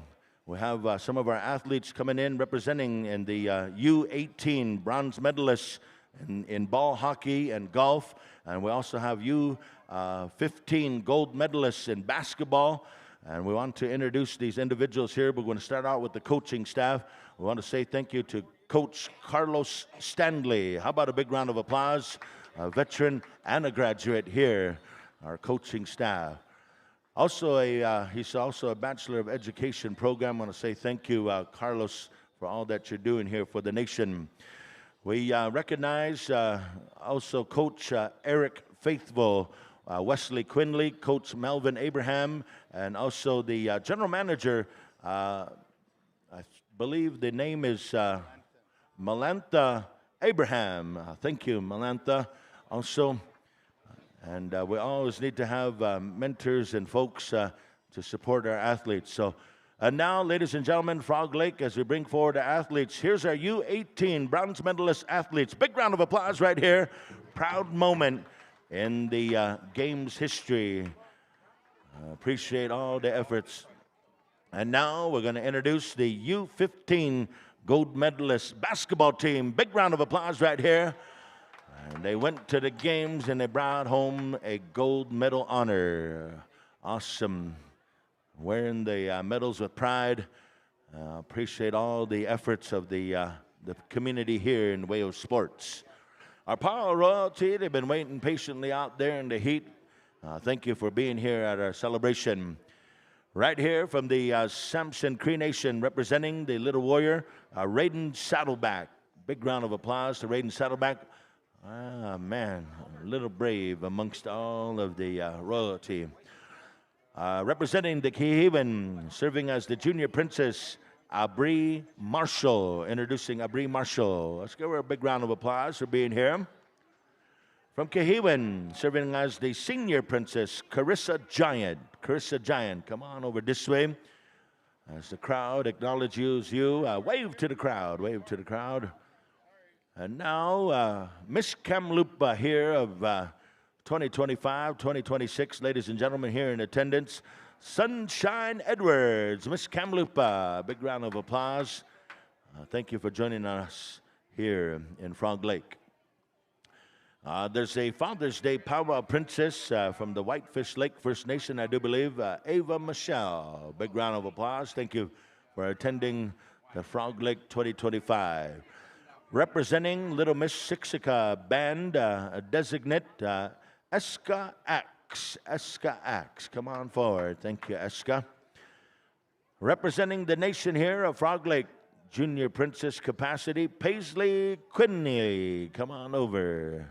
We have some of our athletes coming in representing in the U18 bronze medalists in ball hockey and golf. And we also have U15 gold medalists in basketball. And we want to introduce these individuals here. We're going to start out with the coaching staff. We want to say thank you to Coach Carlos Stanley. How about a big round of applause? A veteran and a graduate here, our coaching staff. Also, he's also a Bachelor of Education program. I want to say thank you, Carlos, for all that you're doing here for the nation. We recognize also Coach Eric Faithful, Wesley Quinley, Coach Melvin Abraham, and also the General Manager, I believe the name is Melantha Abraham. Thank you, Melantha. Also, and we always need to have mentors and folks to support our athletes. So, and now, ladies and gentlemen, Frog Lake, as we bring forward our athletes, here's our U18 bronze medalist athletes. Big round of applause right here. Proud moment in the game's history. Appreciate all the efforts. And now we're going to introduce the U15 gold medalist basketball team. Big round of applause right here. And they went to the games and they brought home a gold medal honor. Awesome. Wearing the medals with pride. Appreciate all the efforts of the community here in the way of sports. Our Powwow royalty, they've been waiting patiently out there in the heat. Thank you for being here at our celebration. Right here from the Samson Cree Nation, representing the Little Warrior, Raiden Saddleback. Big round of applause to Raiden Saddleback. Man, a little brave amongst all of the royalty. Representing the Kihiwan, serving as the Junior Princess, Abri Marshall. Introducing Abri Marshall. Let's give her a big round of applause for being here. From Kihiwan, serving as the Senior Princess, Carissa Giant. Carissa Giant, come on over this way. As the crowd acknowledges you, wave to the crowd, wave to the crowd. And now, Miss Kamloopa here of 2025, 2026, ladies and gentlemen here in attendance, Sunshine Edwards. Miss Kamloopa, big round of applause. Thank you for joining us here in Frog Lake. There's a Father's Day Powwow Princess from the Whitefish Lake First Nation, I do believe, Ava Michelle. Big round of applause. Thank you for attending the Frog Lake 2025. Representing Little Miss Siksika Band, designate Eska Axe. Eska Axe, come on forward. Thank you, Eska. Representing the nation here of Frog Lake, Junior Princess capacity, Paisley Quinney. Come on over.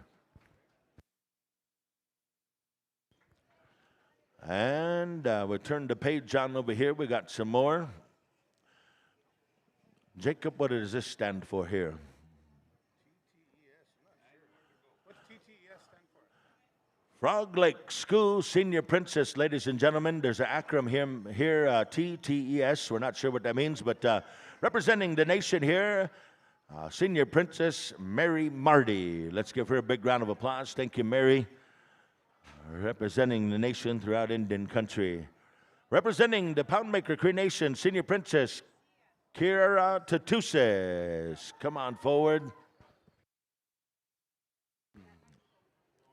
And we'll turn the page on over here. We got some more. Jacob, what does this stand for here? Frog Lake School Senior Princess, ladies and gentlemen. There's an acronym here, TTES. We're not sure what that means, but representing the nation here, Senior Princess Mary Marty. Let's give her a big round of applause. Thank you, Mary. Representing the nation throughout Indian country. Representing the Poundmaker Cree Nation, Senior Princess Kira Tatuses. Come on forward.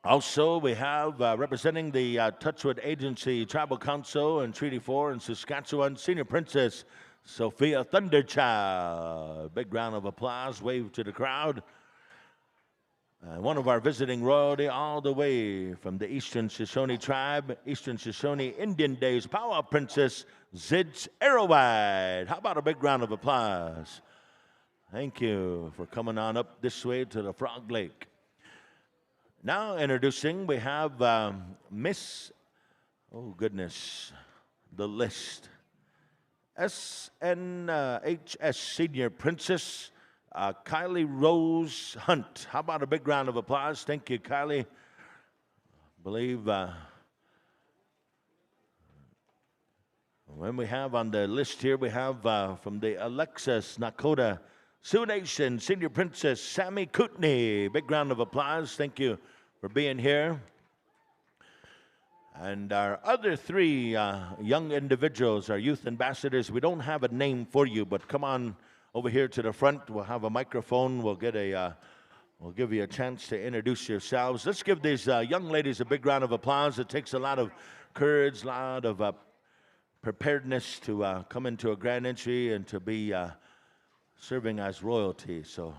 Also, we have representing the Touchwood Agency Tribal Council and Treaty 4 in Saskatchewan, Senior Princess Sophia Thunderchild. Big round of applause, wave to the crowd. One of our visiting royalty all the way from the Eastern Shoshone Tribe, Eastern Shoshone Indian Days, Powwow Princess Zidz Arrowwide. How about a big round of applause? Thank you for coming on up this way to the Frog Lake. Now introducing, we have Miss, oh goodness, the list. SNHS Senior Princess Kylie Rose Hunt. How about a big round of applause? Thank you, Kylie. I believe when we have on the list here, we have from the Alexis Nakota Sioux Nation Senior Princess Sammy Kootenai. Big round of applause. Thank you for being here. And our other three young individuals, our youth ambassadors, we don't have a name for you, but come on over here to the front. We'll have a microphone. We'll give you a chance to introduce yourselves. Let's give these young ladies a big round of applause. It takes a lot of courage, a lot of preparedness to come into a grand entry and to be serving as royalty. So.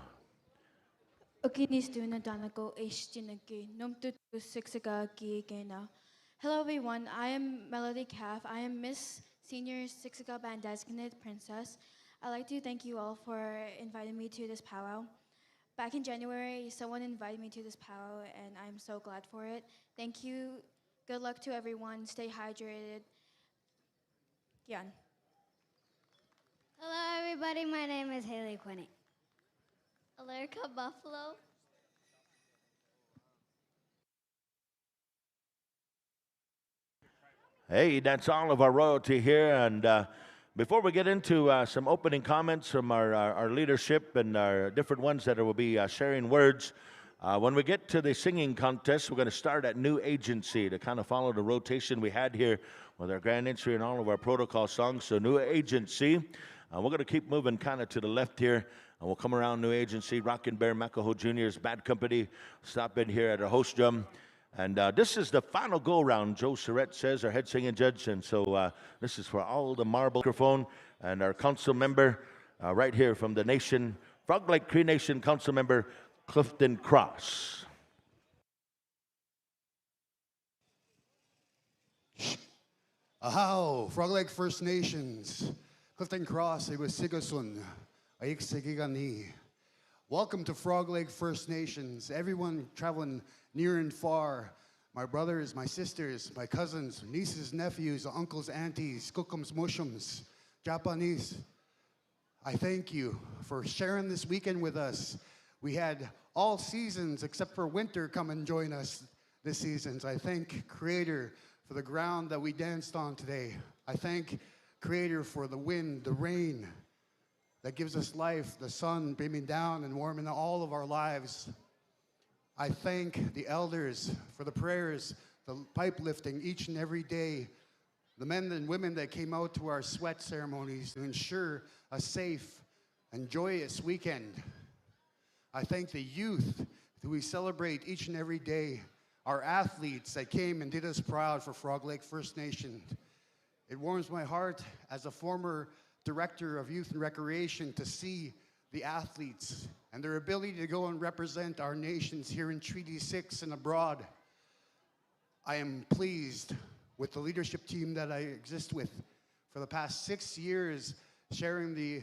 Hello everyone, I am Melody Calf. I am Miss Senior Siksika Band Designated Princess. I'd like to thank you all for inviting me to this powwow. Back in January, someone invited me to this powwow and I'm so glad for it. Thank you. Good luck to everyone. Stay hydrated. Yan. Hello everybody, my name is Haley Quinney. Alerka Buffalo. Hey, that's all of our royalty here. And before we get into some opening comments from our leadership and our different ones that will be sharing words, when we get to the singing contest, we're going to start at New Agency to kind of follow the rotation we had here with our grand entry and all of our protocol songs. So New Agency, we're going to keep moving kind of to the left here. And we'll come around New Agency, Rockin' Bear, Makaho Jr.'s Bad Company, stop in here at our host drum. And this is the final go-round, Joe Surratt says, our head singing judge. And so this is for all the marble microphone and our council member right here from the nation, Frog Lake Cree Nation council member, Clifton Cross. Ahow, Frog Lake First Nations, Clifton Cross, Sigasun, Aik Sigigani. Welcome to Frog Lake First Nations. Everyone traveling near and far, my brothers, my sisters, my cousins, nieces, nephews, uncles, aunties, cookums, mushums, Japanese. I thank you for sharing this weekend with us. We had all seasons except for winter come and join us this season. I thank Creator for the ground that we danced on today. I thank Creator for the wind, the rain that gives us life, the sun beaming down and warming all of our lives. I thank the elders for the prayers, the pipe lifting each and every day, the men and women that came out to our sweat ceremonies to ensure a safe and joyous weekend. I thank the youth who we celebrate each and every day, our athletes that came and did us proud for Frog Lake First Nation. It warms my heart as a former Director of Youth and Recreation to see the athletes and their ability to go and represent our nations here in Treaty 6 and abroad. I am pleased with the leadership team that I exist with for the past 6 years, sharing the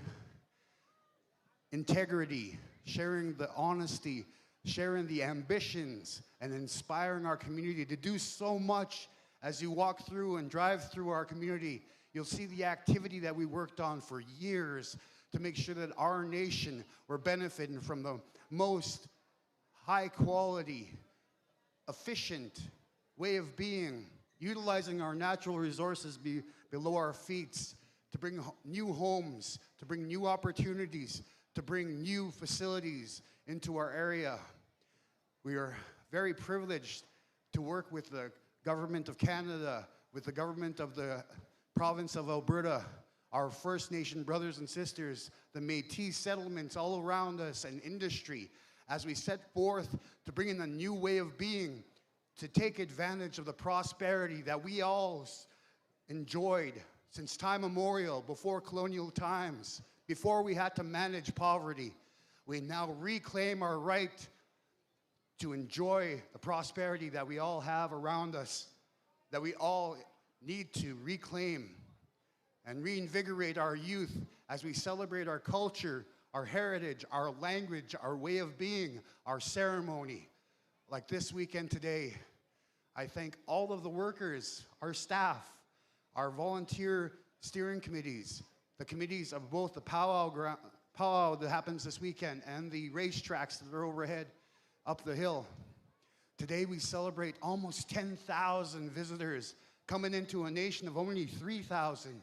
integrity, sharing the honesty, sharing the ambitions, and inspiring our community to do so much As you walk through and drive through our community, you'll see the activity that we worked on for years to make sure that our nation were benefiting from the most high quality, efficient way of being, utilizing our natural resources below our feet to bring new homes, to bring new opportunities, to bring new facilities into our area. We are very privileged to work with the Government of Canada, with the government of the province of Alberta, our First Nation brothers and sisters, the Métis settlements all around us, and industry, as we set forth to bring in a new way of being, to take advantage of the prosperity that we all enjoyed since time immemorial, before colonial times, before we had to manage poverty. We now reclaim our right to enjoy the prosperity that we all have around us, that we all need to reclaim and reinvigorate our youth as we celebrate our culture, our heritage, our language, our way of being, our ceremony. Like this weekend today, I thank all of the workers, our staff, our volunteer steering committees, the committees of both the powwow that happens this weekend and the racetracks that are overhead up the hill. Today we celebrate almost 10,000 visitors coming into a nation of only 3,000.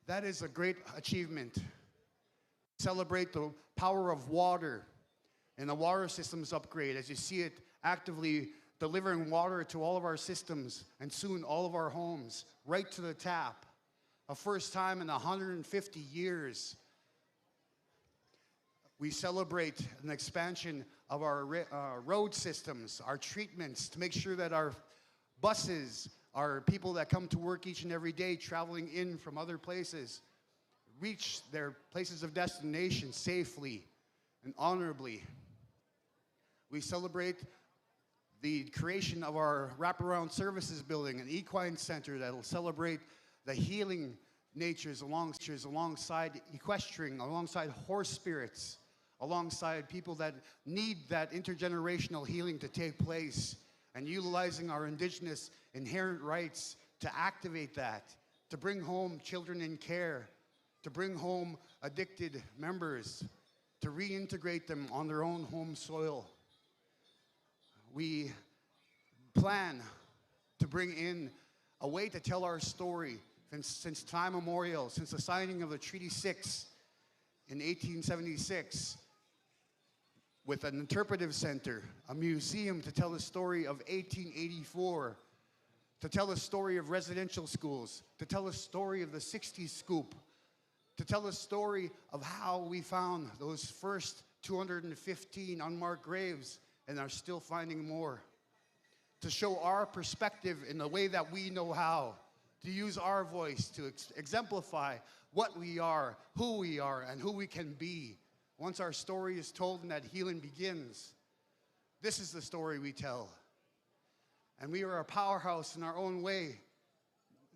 That is a great achievement. Celebrate the power of water and the water systems upgrade as you see it actively delivering water to all of our systems and soon all of our homes, right to the tap. A first time in 150 years. We celebrate an expansion of our road systems, our treatments, to make sure that our buses, our people that come to work each and every day traveling in from other places, reach their places of destination safely and honorably. We celebrate the creation of our wraparound services building, an equine center that will celebrate the healing natures alongside equestrian, alongside horse spirits, alongside people that need that intergenerational healing to take place, and utilizing our indigenous inherent rights to activate that, to bring home children in care, to bring home addicted members, to reintegrate them on their own home soil. We plan to bring in a way to tell our story since time immemorial, since the signing of the Treaty 6 in 1876, with an interpretive center, a museum to tell the story of 1884, to tell a story of residential schools, to tell a story of the 60s scoop, to tell a story of how we found those first 215 unmarked graves and are still finding more, to show our perspective in the way that we know how, to use our voice to exemplify what we are, and who we can be. Once our story is told and that healing begins, this is the story we tell. And we are a powerhouse in our own way.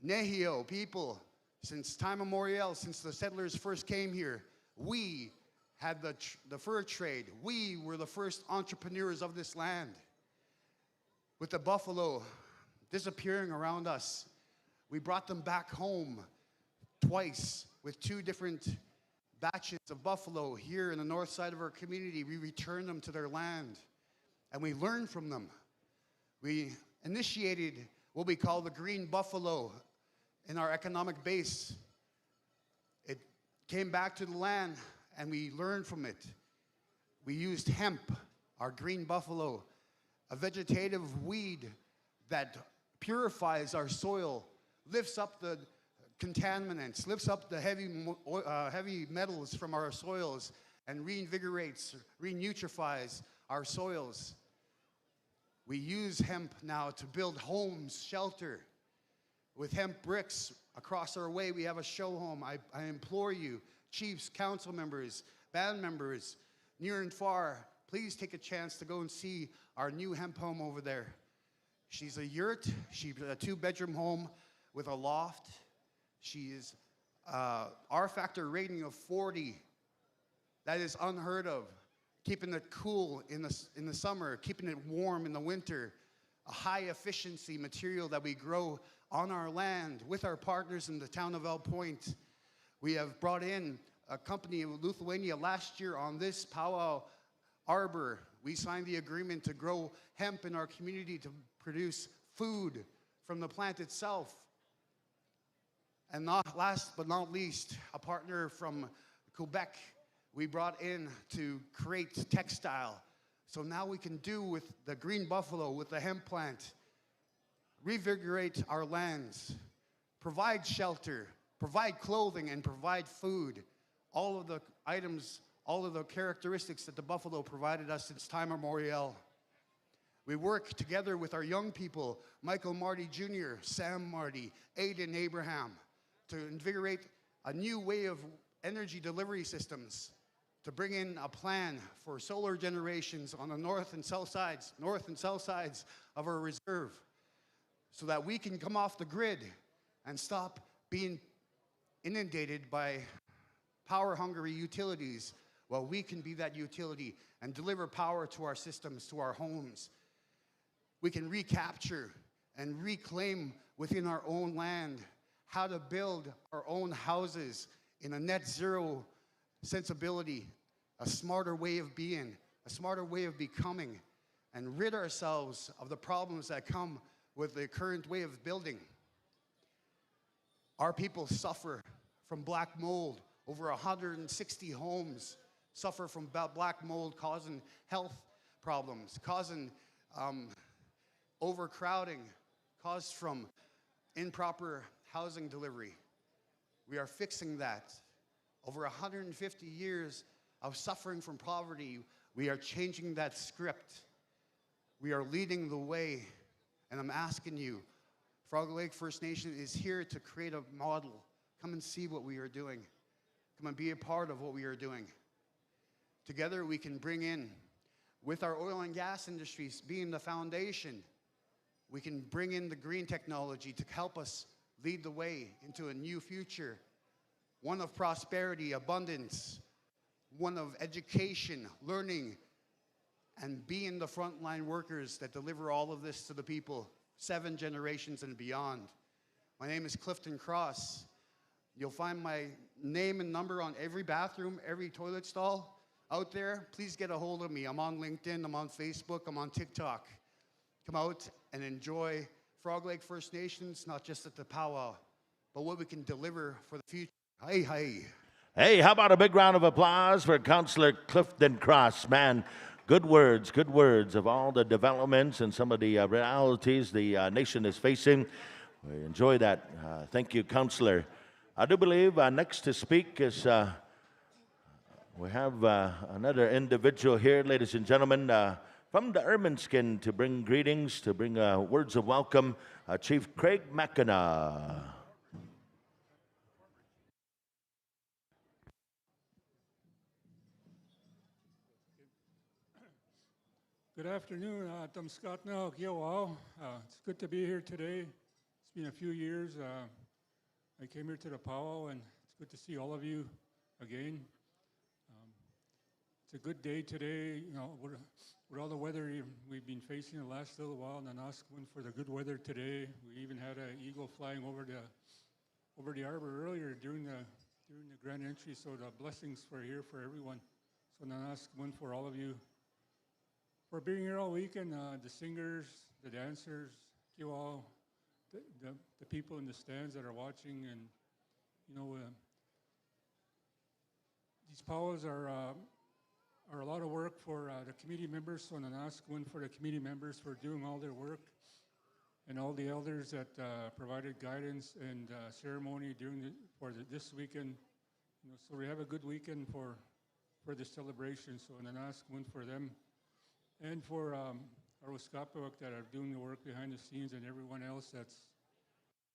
Nehio people, since time immemorial, since the settlers first came here, we had the fur trade. We were the first entrepreneurs of this land. With the buffalo disappearing around us, we brought them back home twice with 2 different batches of buffalo here in the north side of our community. We returned them to their land, and we learned from them. We initiated what we call the green buffalo in our economic base. It came back to the land, and we learned from it. We used hemp, our green buffalo, a vegetative weed that purifies our soil, lifts up the contaminants, lifts up the heavy metals from our soils, and reinvigorates, renutrifies our soils. We use hemp now to build homes, shelter. With hemp bricks across our way, we have a show home. I implore you, chiefs, council members, band members, near and far, please take a chance to go and see our new hemp home over there. She's a yurt. She's a 2-bedroom home with a loft. She is R-factor rating of 40. That is unheard of. Keeping it cool in the summer, keeping it warm in the winter. a high efficiency material that we grow on our land with our partners in the town of El Point. We have brought in a company in Lithuania last year on this Powwow arbor. We signed the agreement to grow hemp in our community to produce food from the plant itself. And not last but not least, a partner from Quebec we brought in to create textile. So now we can do with the green buffalo, with the hemp plant, revigorate our lands, provide shelter, provide clothing, and provide food. All of the items, all of the characteristics that the buffalo provided us since time immemorial. We work together with our young people, Michael Marty Jr., Sam Marty, Aiden Abraham, to invigorate a new way of energy delivery systems, to bring in a plan for solar generations on the north and south sides of our reserve, so that we can come off the grid and stop being inundated by power-hungry utilities, while we can be that utility and deliver power to our systems, to our homes. We can recapture and reclaim within our own land how to build our own houses in a net zero sensibility, a smarter way of being, a smarter way of becoming, and rid ourselves of the problems that come with the current way of building. Our people suffer from black mold. Over 160 homes suffer from black mold, causing health problems, causing overcrowding, caused from improper housing delivery. We are fixing that. Over 150 years of suffering from poverty, we are changing that script. We are leading the way, and I'm asking you, Frog Lake First Nation is here to create a model. Come and see what we are doing. Come and be a part of what we are doing. Together we can bring in, with our oil and gas industries being the foundation, we can bring in the green technology to help us lead the way into a new future, one of prosperity, abundance, one of education, learning, and being the frontline workers that deliver all of this to the people, 7 generations and beyond. My name is Clifton Cross. You'll find my name and number on every bathroom, every toilet stall out there. Please get a hold of me. I'm on LinkedIn, I'm on Facebook, I'm on TikTok. Come out and enjoy Frog Lake First Nations, not just at the powwow, but what we can deliver for the future. Hey, hey. Hey, how about a big round of applause for Councillor Clifton Cross? Man, good words of all the developments and some of the realities the nation is facing. We enjoy that. Thank you, Councillor. I do believe next to speak is, we have another individual here, ladies and gentlemen, from the Ermineskin to bring greetings, to bring words of welcome, Chief Craig McKenna. Good afternoon, I'm Scott now. It's good to be here today. It's been a few years. I came here to the powwow, and it's good to see all of you again. It's a good day today. You know, with all the weather we've been facing the last little while, and ask one for the good weather today. We even had an eagle flying over the arbor earlier during the grand entry. So the blessings are here for everyone. So I ask one for all of you for being here all weekend, the singers, the dancers, you all, the people in the stands that are watching, and you know, these powwows are a lot of work for the committee members. So I ask one for the committee members for doing all their work, and all the elders that provided guidance and ceremony during this weekend. You know, so we have a good weekend for the celebration. So I ask one for them. And for our Wiskapawak that are doing the work behind the scenes, and everyone else that's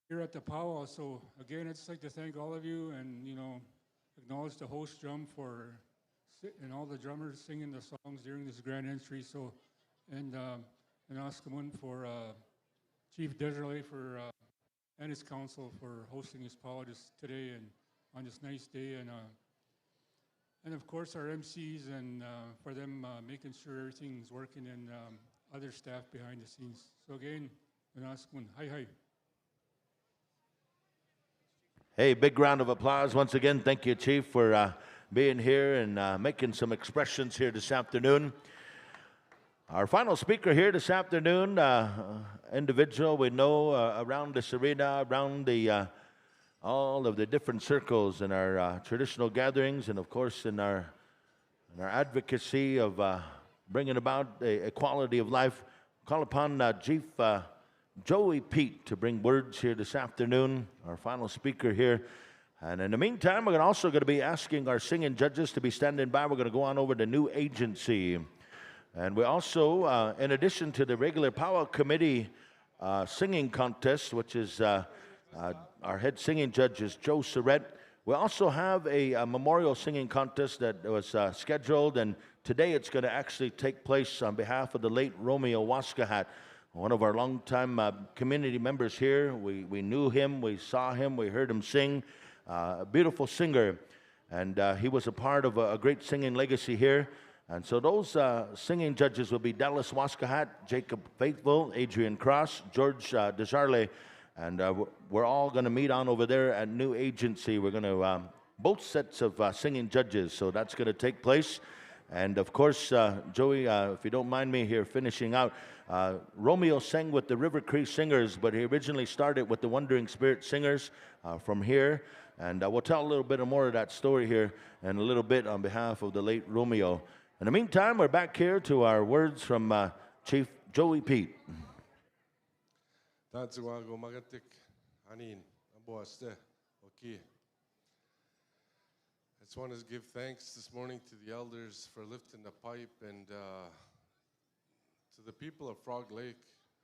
here at the powwow. So again, I'd just like to thank all of you, and you know, acknowledge the host drum and all the drummers singing the songs during this grand entry. So, and ask one for Chief Desiree and his council for hosting this powwow today and on this nice day, and of course our MCs, and for them making sure everything's working, and other staff behind the scenes. So again, nanaskun, hi hi. Hey, big round of applause once again. Thank you, Chief, for being here and making some expressions here this afternoon. Our final speaker here this afternoon, individual we know around this arena, around the all of the different circles in our traditional gatherings, and of course in our advocacy of bringing about a quality of life. Call upon Chief Joey Pete to bring words here this afternoon, our final speaker here. And in the meantime, we're also going to be asking our singing judges to be standing by. We're going to go on over to New Agency. And we also, in addition to the regular Powwow Committee singing contest, which is our head singing judge is Joe Surrett, we also have a memorial singing contest that was scheduled, and today it's going to actually take place on behalf of the late Romeo Waskahat, one of our longtime community members here. We knew him, we saw him, we heard him sing. A beautiful singer, and he was a part of a great singing legacy here. And so those singing judges will be Dallas Waskahat, Jacob Faithful, Adrian Cross, George Desjardins, and we're all going to meet on over there at New Agency. We're going to, both sets of singing judges, so that's going to take place. And of course, Joey, if you don't mind me here finishing out, Romeo sang with the River Cree Singers, but he originally started with the Wandering Spirit Singers from here. And we'll tell a little bit more of that story here in a little bit on behalf of the late Romeo. In the meantime, we're back here to our words from Chief Joey Pete. Tatsuwago magatik anin aboaste oki. I just want to give thanks this morning to the elders for lifting the pipe, and to the people of Frog Lake.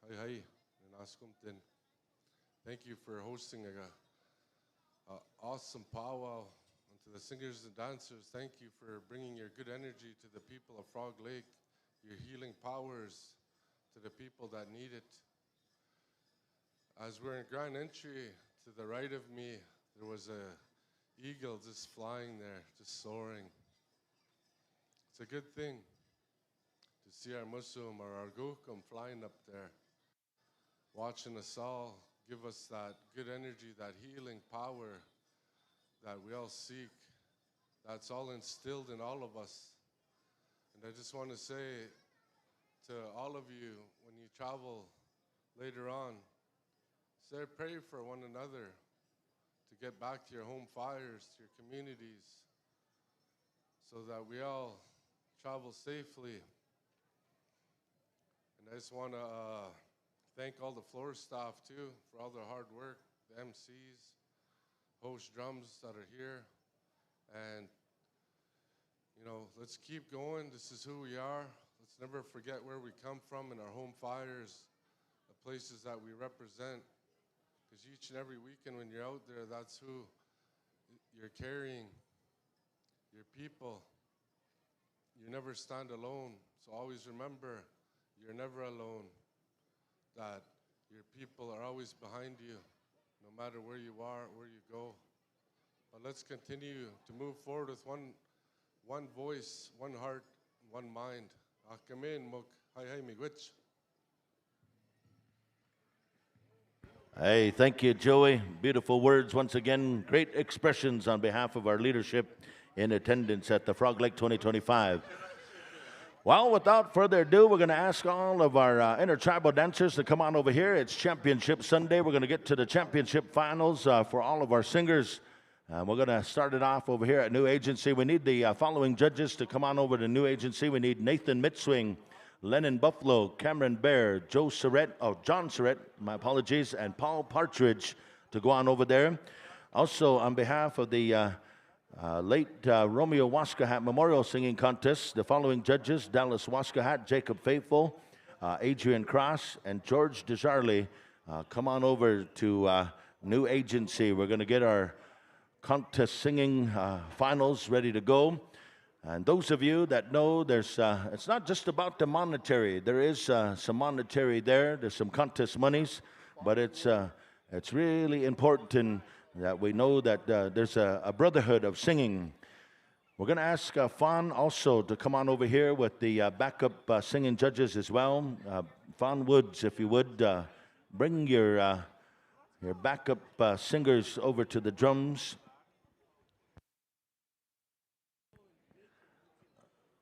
Hi hi and askumtin. Thank you for hosting a awesome powwow. And to the singers and dancers, thank you for bringing your good energy to the people of Frog Lake, your healing powers to the people that need it. As we're in grand entry, to the right of me, there was a eagle just flying there, just soaring. It's a good thing to see our Muslim or our Gukum flying up there, watching us all, give us that good energy, that healing power that we all seek. That's all instilled in all of us. And I just want to say to all of you, when you travel later on, say pray for one another to get back to your home fires, to your communities, so that we all travel safely. And I just want to thank all the floor staff too for all their hard work, the MCs, host drums that are here. And, you know, let's keep going. This is who we are. Let's never forget where we come from in our home fires, the places that we represent. Because each and every weekend when you're out there, that's who you're carrying, your people. You never stand alone. So always remember, you're never alone, that your people are always behind you, no matter where you are, where you go. But let's continue to move forward with one voice, one heart, one mind. Akamin mok hai hai miigwech. Hey, thank you, Joey. Beautiful words once again. Great expressions on behalf of our leadership in attendance at the Frog Lake 2025. Well, without further ado, we're going to ask all of our intertribal dancers to come on over here. It's Championship Sunday. We're going to get to the championship finals for all of our singers. We're going to start it off over here at New Agency. We need the following judges to come on over to New Agency. We need Nathan Mitzwing, Lennon Buffalo, Cameron Bear, John Surrett, my apologies, and Paul Partridge to go on over there. Also, on behalf of the late Romeo Waskahat Memorial Singing Contest, the following judges: Dallas Waskahat, Jacob Faithful, Adrian Cross, and George Desjardins. Come on over to New Agency. We're going to get our contest singing finals ready to go. And those of you that know, there's it's not just about the monetary. There is some monetary there. There's some contest monies, but it's really important that we know that there's a brotherhood of singing. We're going to ask Fawn also to come on over here with the backup singing judges as well. Fawn Woods, if you would, bring your backup singers over to the drums.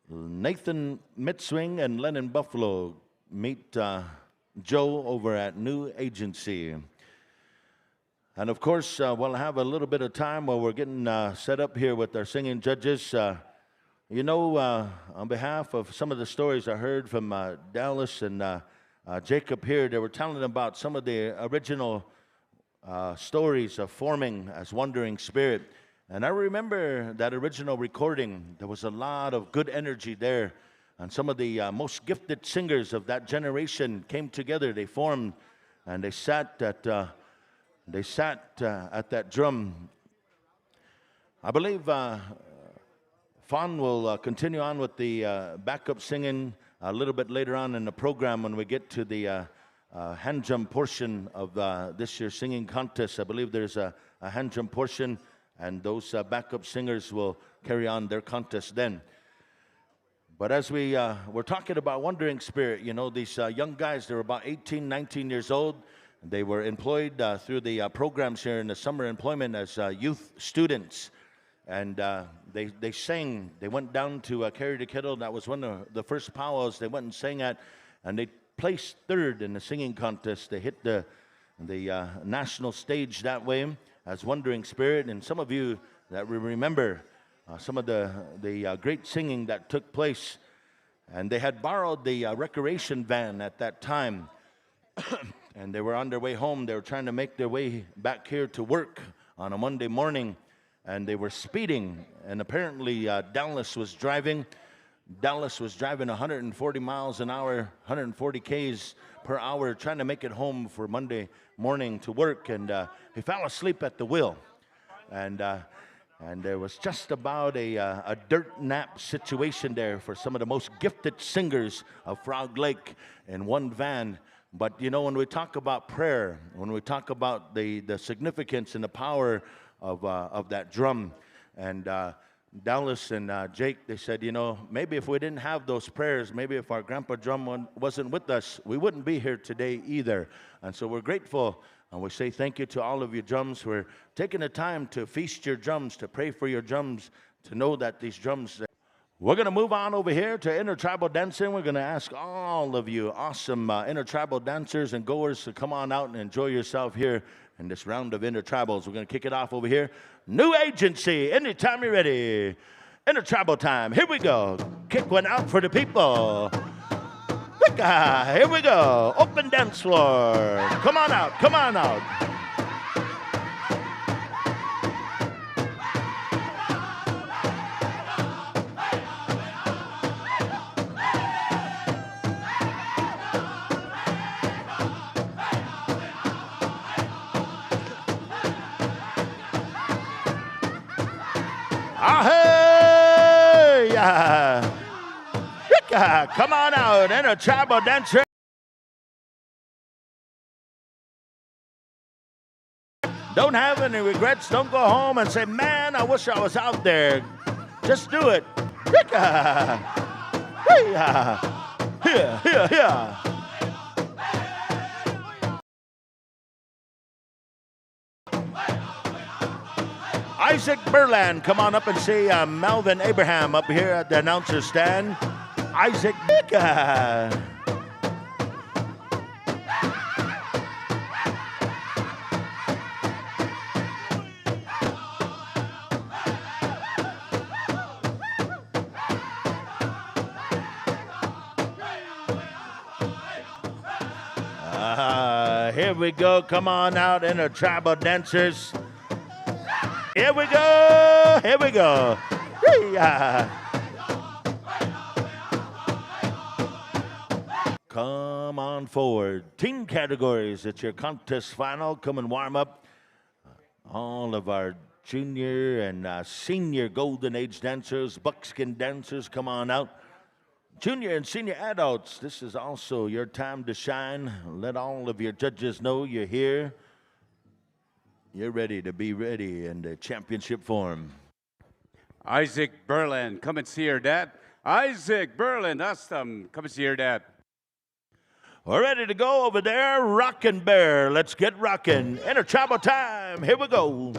Nathan Mitzwing and Lennon Buffalo meet Joe over at New Agency. And of course, we'll have a little bit of time while we're getting set up here with our singing judges. You know, on behalf of some of the stories I heard from Dallas and Jacob here, they were telling about some of the original stories of forming as Wandering Spirit. And I remember that original recording. There was a lot of good energy there. And some of the most gifted singers of that generation came together. They formed and they sat at that drum. I believe Fawn will continue on with the backup singing a little bit later on in the program when we get to the hand drum portion of this year's singing contest. I believe there's a hand drum portion, and those backup singers will carry on their contest then. But as we're talking about Wandering Spirit, you know, these young guys, they were about 18, 19 years old. They were employed through the programs here in the summer employment as youth students. And they sang. They went down to Carry the Kettle. That was one of the first powwows they went and sang at. And they placed third in the singing contest. They hit the national stage that way as Wandering Spirit. And some of you that remember some of the great singing that took place. And they had borrowed the recreation van at that time. And they were on their way home. They were trying to make their way back here to work on a Monday morning. And they were speeding. And apparently Dallas was driving 140 miles an hour, 140 Ks per hour, trying to make it home for Monday morning to work. And he fell asleep at the wheel. And there was just about a dirt nap situation there for some of the most gifted singers of Frog Lake in one van. But, you know, when we talk about prayer, when we talk about the significance and the power of that drum, and Dallas and Jake, they said, you know, maybe if we didn't have those prayers, maybe if our grandpa drum wasn't with us, we wouldn't be here today either. And so we're grateful, and we say thank you to all of you drums for taking the time to feast your drums, to pray for your drums, to know that these drums... We're going to move on over here to intertribal dancing. We're going to ask all of you awesome intertribal dancers and goers to come on out and enjoy yourself here in this round of intertribals. We're going to kick it off over here. New Agency, anytime you're ready. Intertribal time. Here we go. Kick one out for the people. Here we go. Open dance floor. Come on out. Come on out. Come on out, intertribal dancer. Don't have any regrets. Don't go home and say, man, I wish I was out there. Just do it. Here. Isaac Berland, come on up and see Melvin Abraham up here at the announcer stand. Isaac Bicca. Here we go. Come on out, intertribal dancers. Here we go. Here we go. Come on forward. Team categories. It's your contest final. Come and warm up. All of our junior and senior golden age dancers, buckskin dancers, come on out. Junior and senior adults, this is also your time to shine. Let all of your judges know you're here. You're ready to be ready in the championship form. Isaac Berlin, come and see your dad. Isaac Berlin, awesome. Come and see your dad. We're ready to go over there, Rockin' Bear. Let's get rockin'. Intertribal time. Here we go.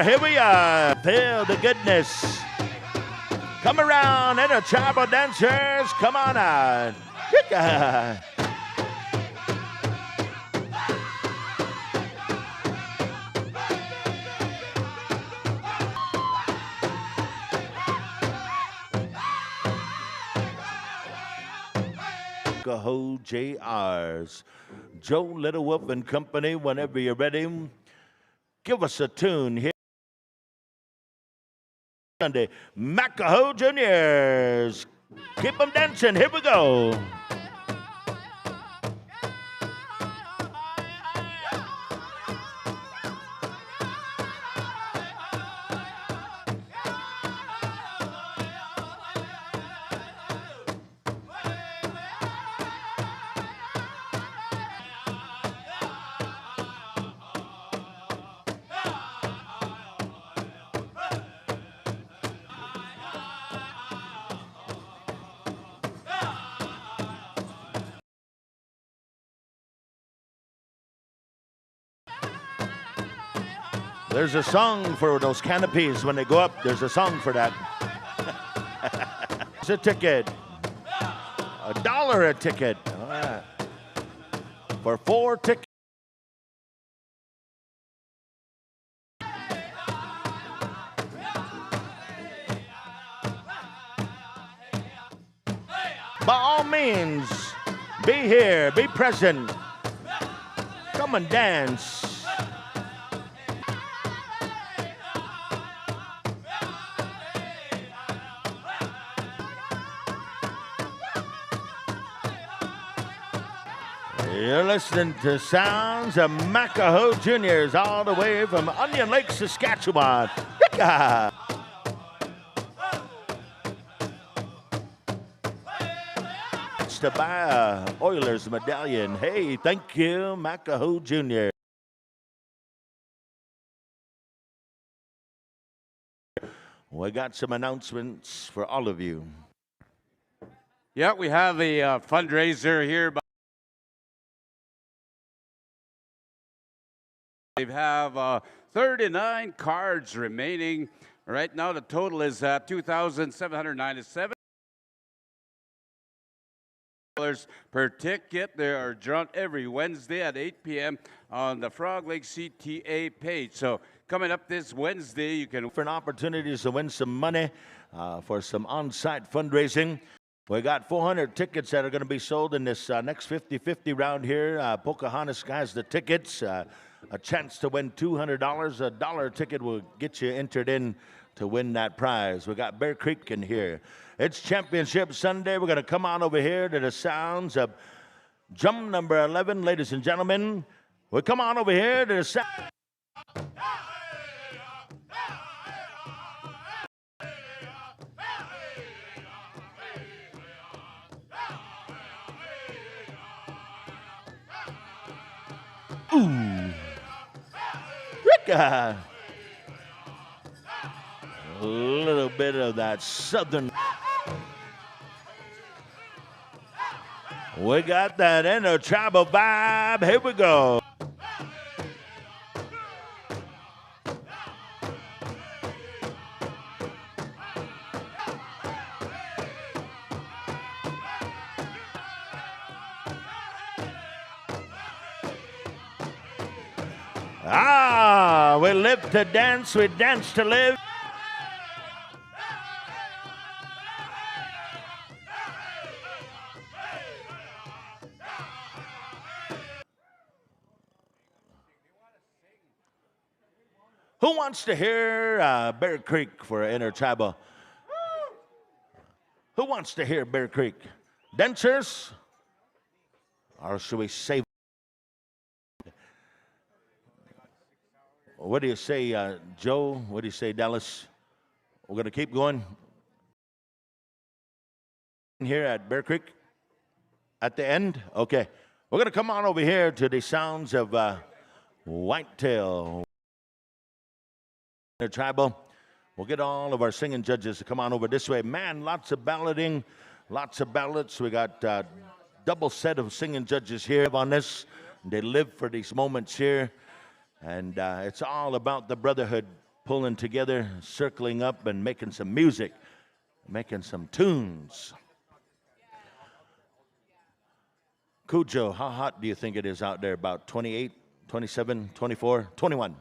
Here we are. Feel the goodness. Come around, intertribal dancers. Come on out. Ho JRs. Joe Little Wolf and Company, whenever you're ready. Give us a tune here. Sunday, Macaho Juniors. Keep them dancing. Here we go. There's a song for those canopies when they go up. There's a song for that. It's a ticket. $1 a ticket. All right. For 4 tickets. By all means, be here, be present. Come and dance. You're listening to sounds of Macaho Juniors all the way from Onion Lake, Saskatchewan. To buy a Oilers medallion. Hey, thank you, Macaho Jr. We got some announcements for all of you. Yeah, we have a fundraiser here. They have 39 cards remaining. Right now, the total is $2,797 per ticket. They are drawn every Wednesday at 8 p.m. on the Frog Lake CTA page. So coming up this Wednesday, you can different opportunities to win some money for some on-site fundraising. We got 400 tickets that are going to be sold in this next 50-50 round here. Pocahontas has the tickets. A chance to win $200. A $1 ticket will get you entered in to win that prize. We got Bear Creek in here. It's Championship Sunday. We're going to come on over here to the sounds of drum number 11, ladies and gentlemen. We come on over here to the sound. Ooh. A little bit of that southern. We got that intertribal vibe. Here we go. We live to dance, we dance to live. Who wants to hear Bear Creek for intertribal? Who wants to hear Bear Creek? Dancers? Or should we save? What do you say, Joe? What do you say, Dallas? We're going to keep going here at Bear Creek at the end? Okay. We're going to come on over here to the sounds of Whitetail. Tribal. We'll get all of our singing judges to come on over this way. Man, lots of balloting, lots of ballots. We got double set of singing judges here on this. They live for these moments here. And it's all about the brotherhood pulling together, circling up, and making some music, making some tunes. Cujo, how hot do you think it is out there? About 28, 27, 24, 21?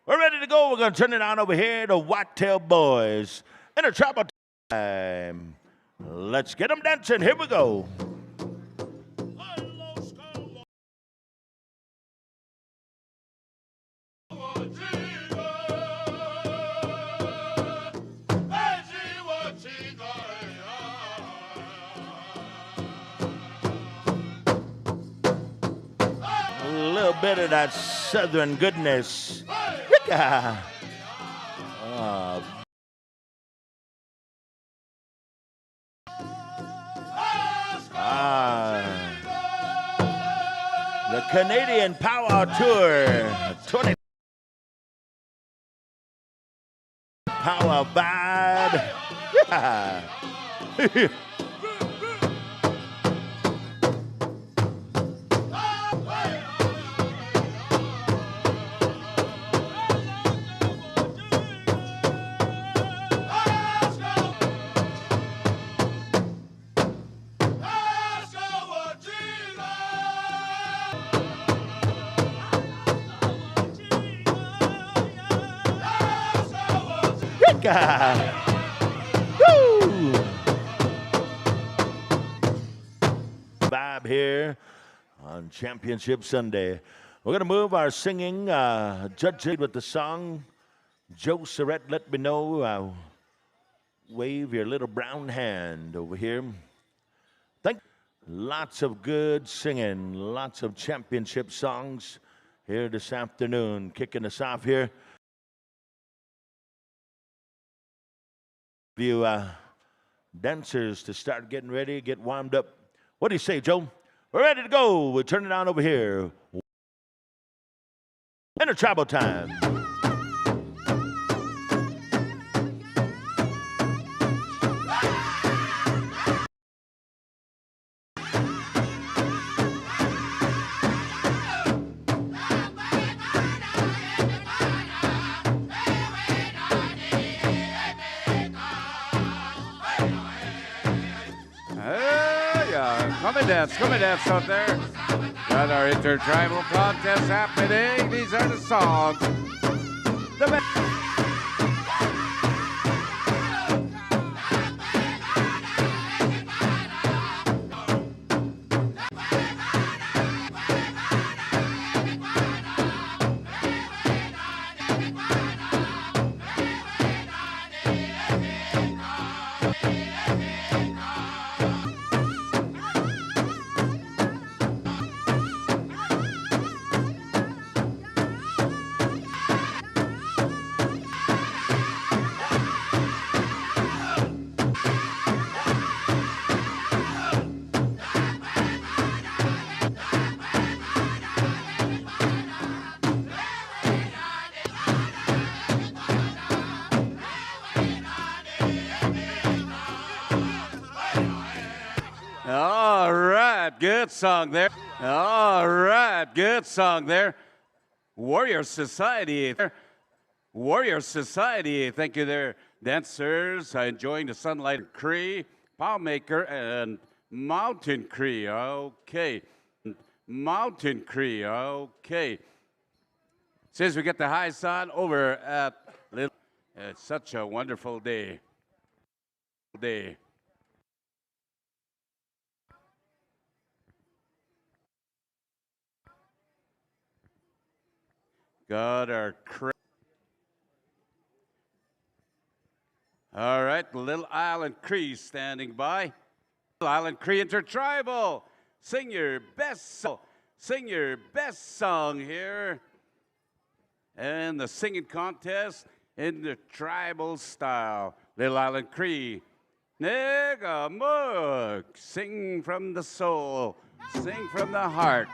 We're ready to go. We're going to turn it on over here to Whitetail Boys. Intertribal time. Let's get them dancing. Here we go. A little bit of that southern goodness. The Canadian Powwow Tour 20 Powwow vibe. Yeah. Woo! Vibe here on Championship Sunday. We're going to move our singing judge with the song. Joe Surrett, let me know. Wave your little brown hand over here. Lots of good singing, lots of championship songs here this afternoon. Kicking us off here. You dancers to start getting ready, get warmed up. What do you say, Joe? We're ready to go. We'll turn it on over here. Intertribal time. Come and dance out there. Got our intertribal contest happening. These are the songs. All right, good song there. All right, good song there. Warrior Society. Warrior Society. Thank you there, dancers. Enjoying the Sunlight Cree, Powmaker, and Mountain Cree. Okay. Mountain Cree. Okay. Since we get the high sun over at Little, it's such a wonderful day. got our all right, Little Island Cree standing by. Little Island Cree Intertribal. Sing your best song here. And the singing contest in the tribal style. Little Island Cree. Nega Mug. Sing from the soul. Sing from the heart.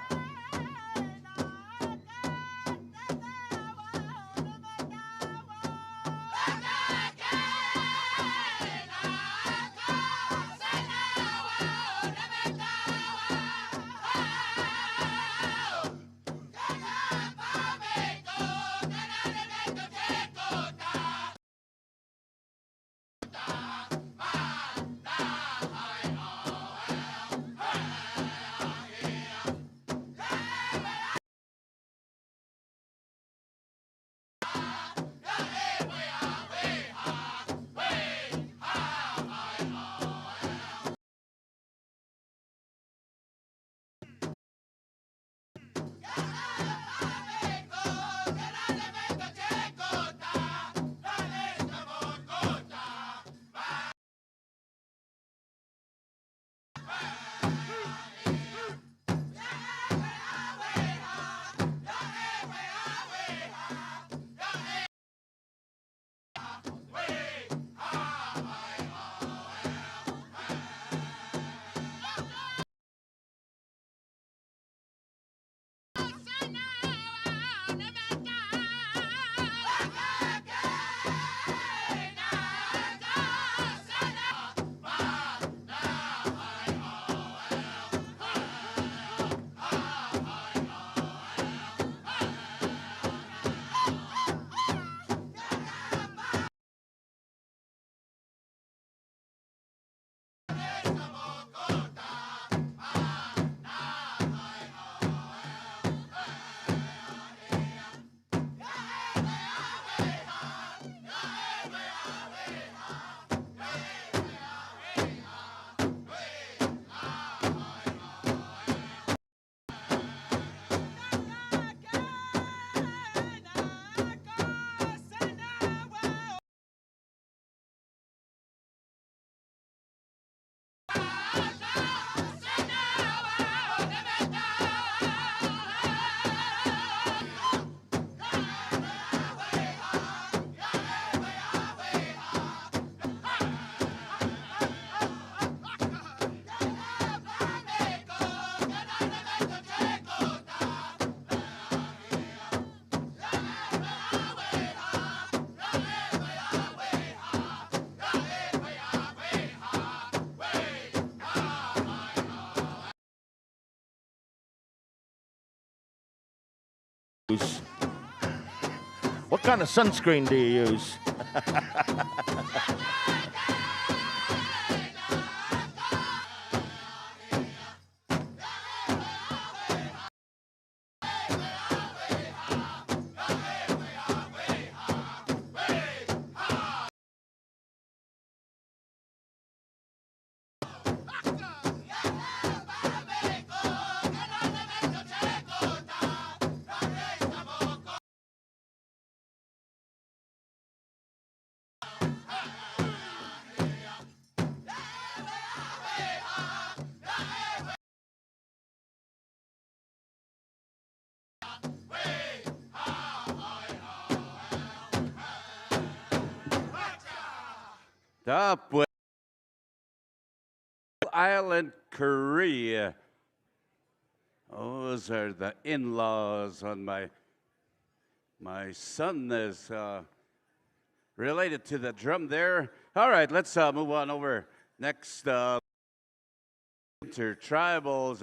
What kind of sunscreen do you use? Up with Island Korea. Those are the in-laws on my son is related to the drum there. All right, let's move on over. Next, tribals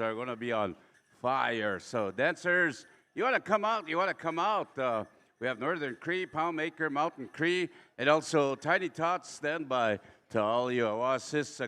are going to be on fire. So dancers, you want to come out? You want to come out? We have Northern Cree, Pound Maker, Mountain Cree, and also Tiny Tots stand by to all you Awasis,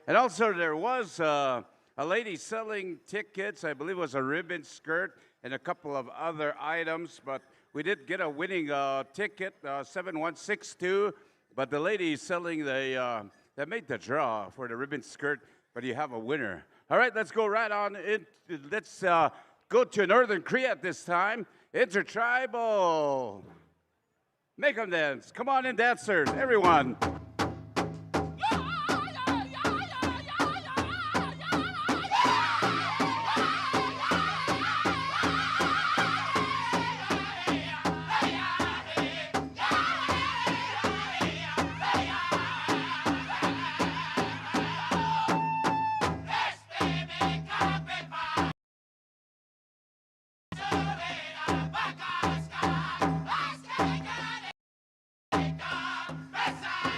and also there was a lady selling tickets. I believe it was a ribbon skirt and a couple of other items, but we did get a winning ticket, 7162. But the lady selling that made the draw for the ribbon skirt, but you have a winner. All right, let's go right on in. Let's go to Northern Korea at this time. Intertribal. Make them dance. Come on in, dancers, everyone.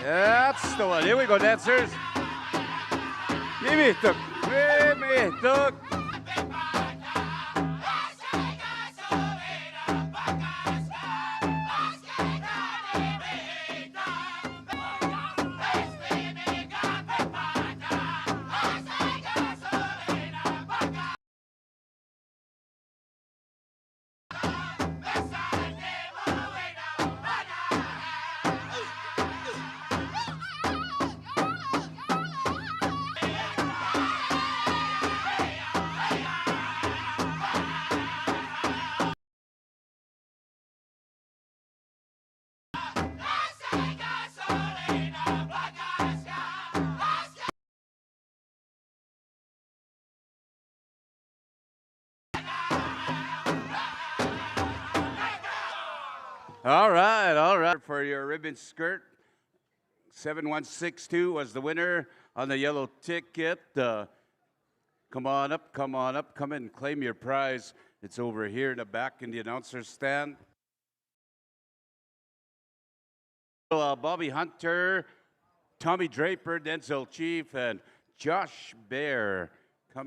That's the one. Here we go, dancers. Mimitok. Mimitok. All right, all right. For your ribbon skirt, 7162 was the winner on the yellow ticket. Come on up, come on up. Come in and claim your prize. It's over here in the back in the announcer's stand. Bobby Hunter, Tommy Draper, Denzel Chief, and Josh Bear. Come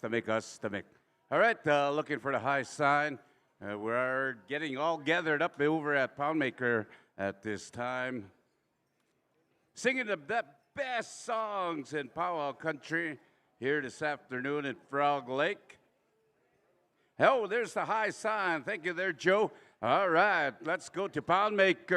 to make us to make. All right, looking for the high sign. We're getting all gathered up over at Poundmaker at this time. Singing the best songs in Powwow country here this afternoon at Frog Lake. Oh, there's the high sign. Thank you there, Joe. All right, let's go to Poundmaker.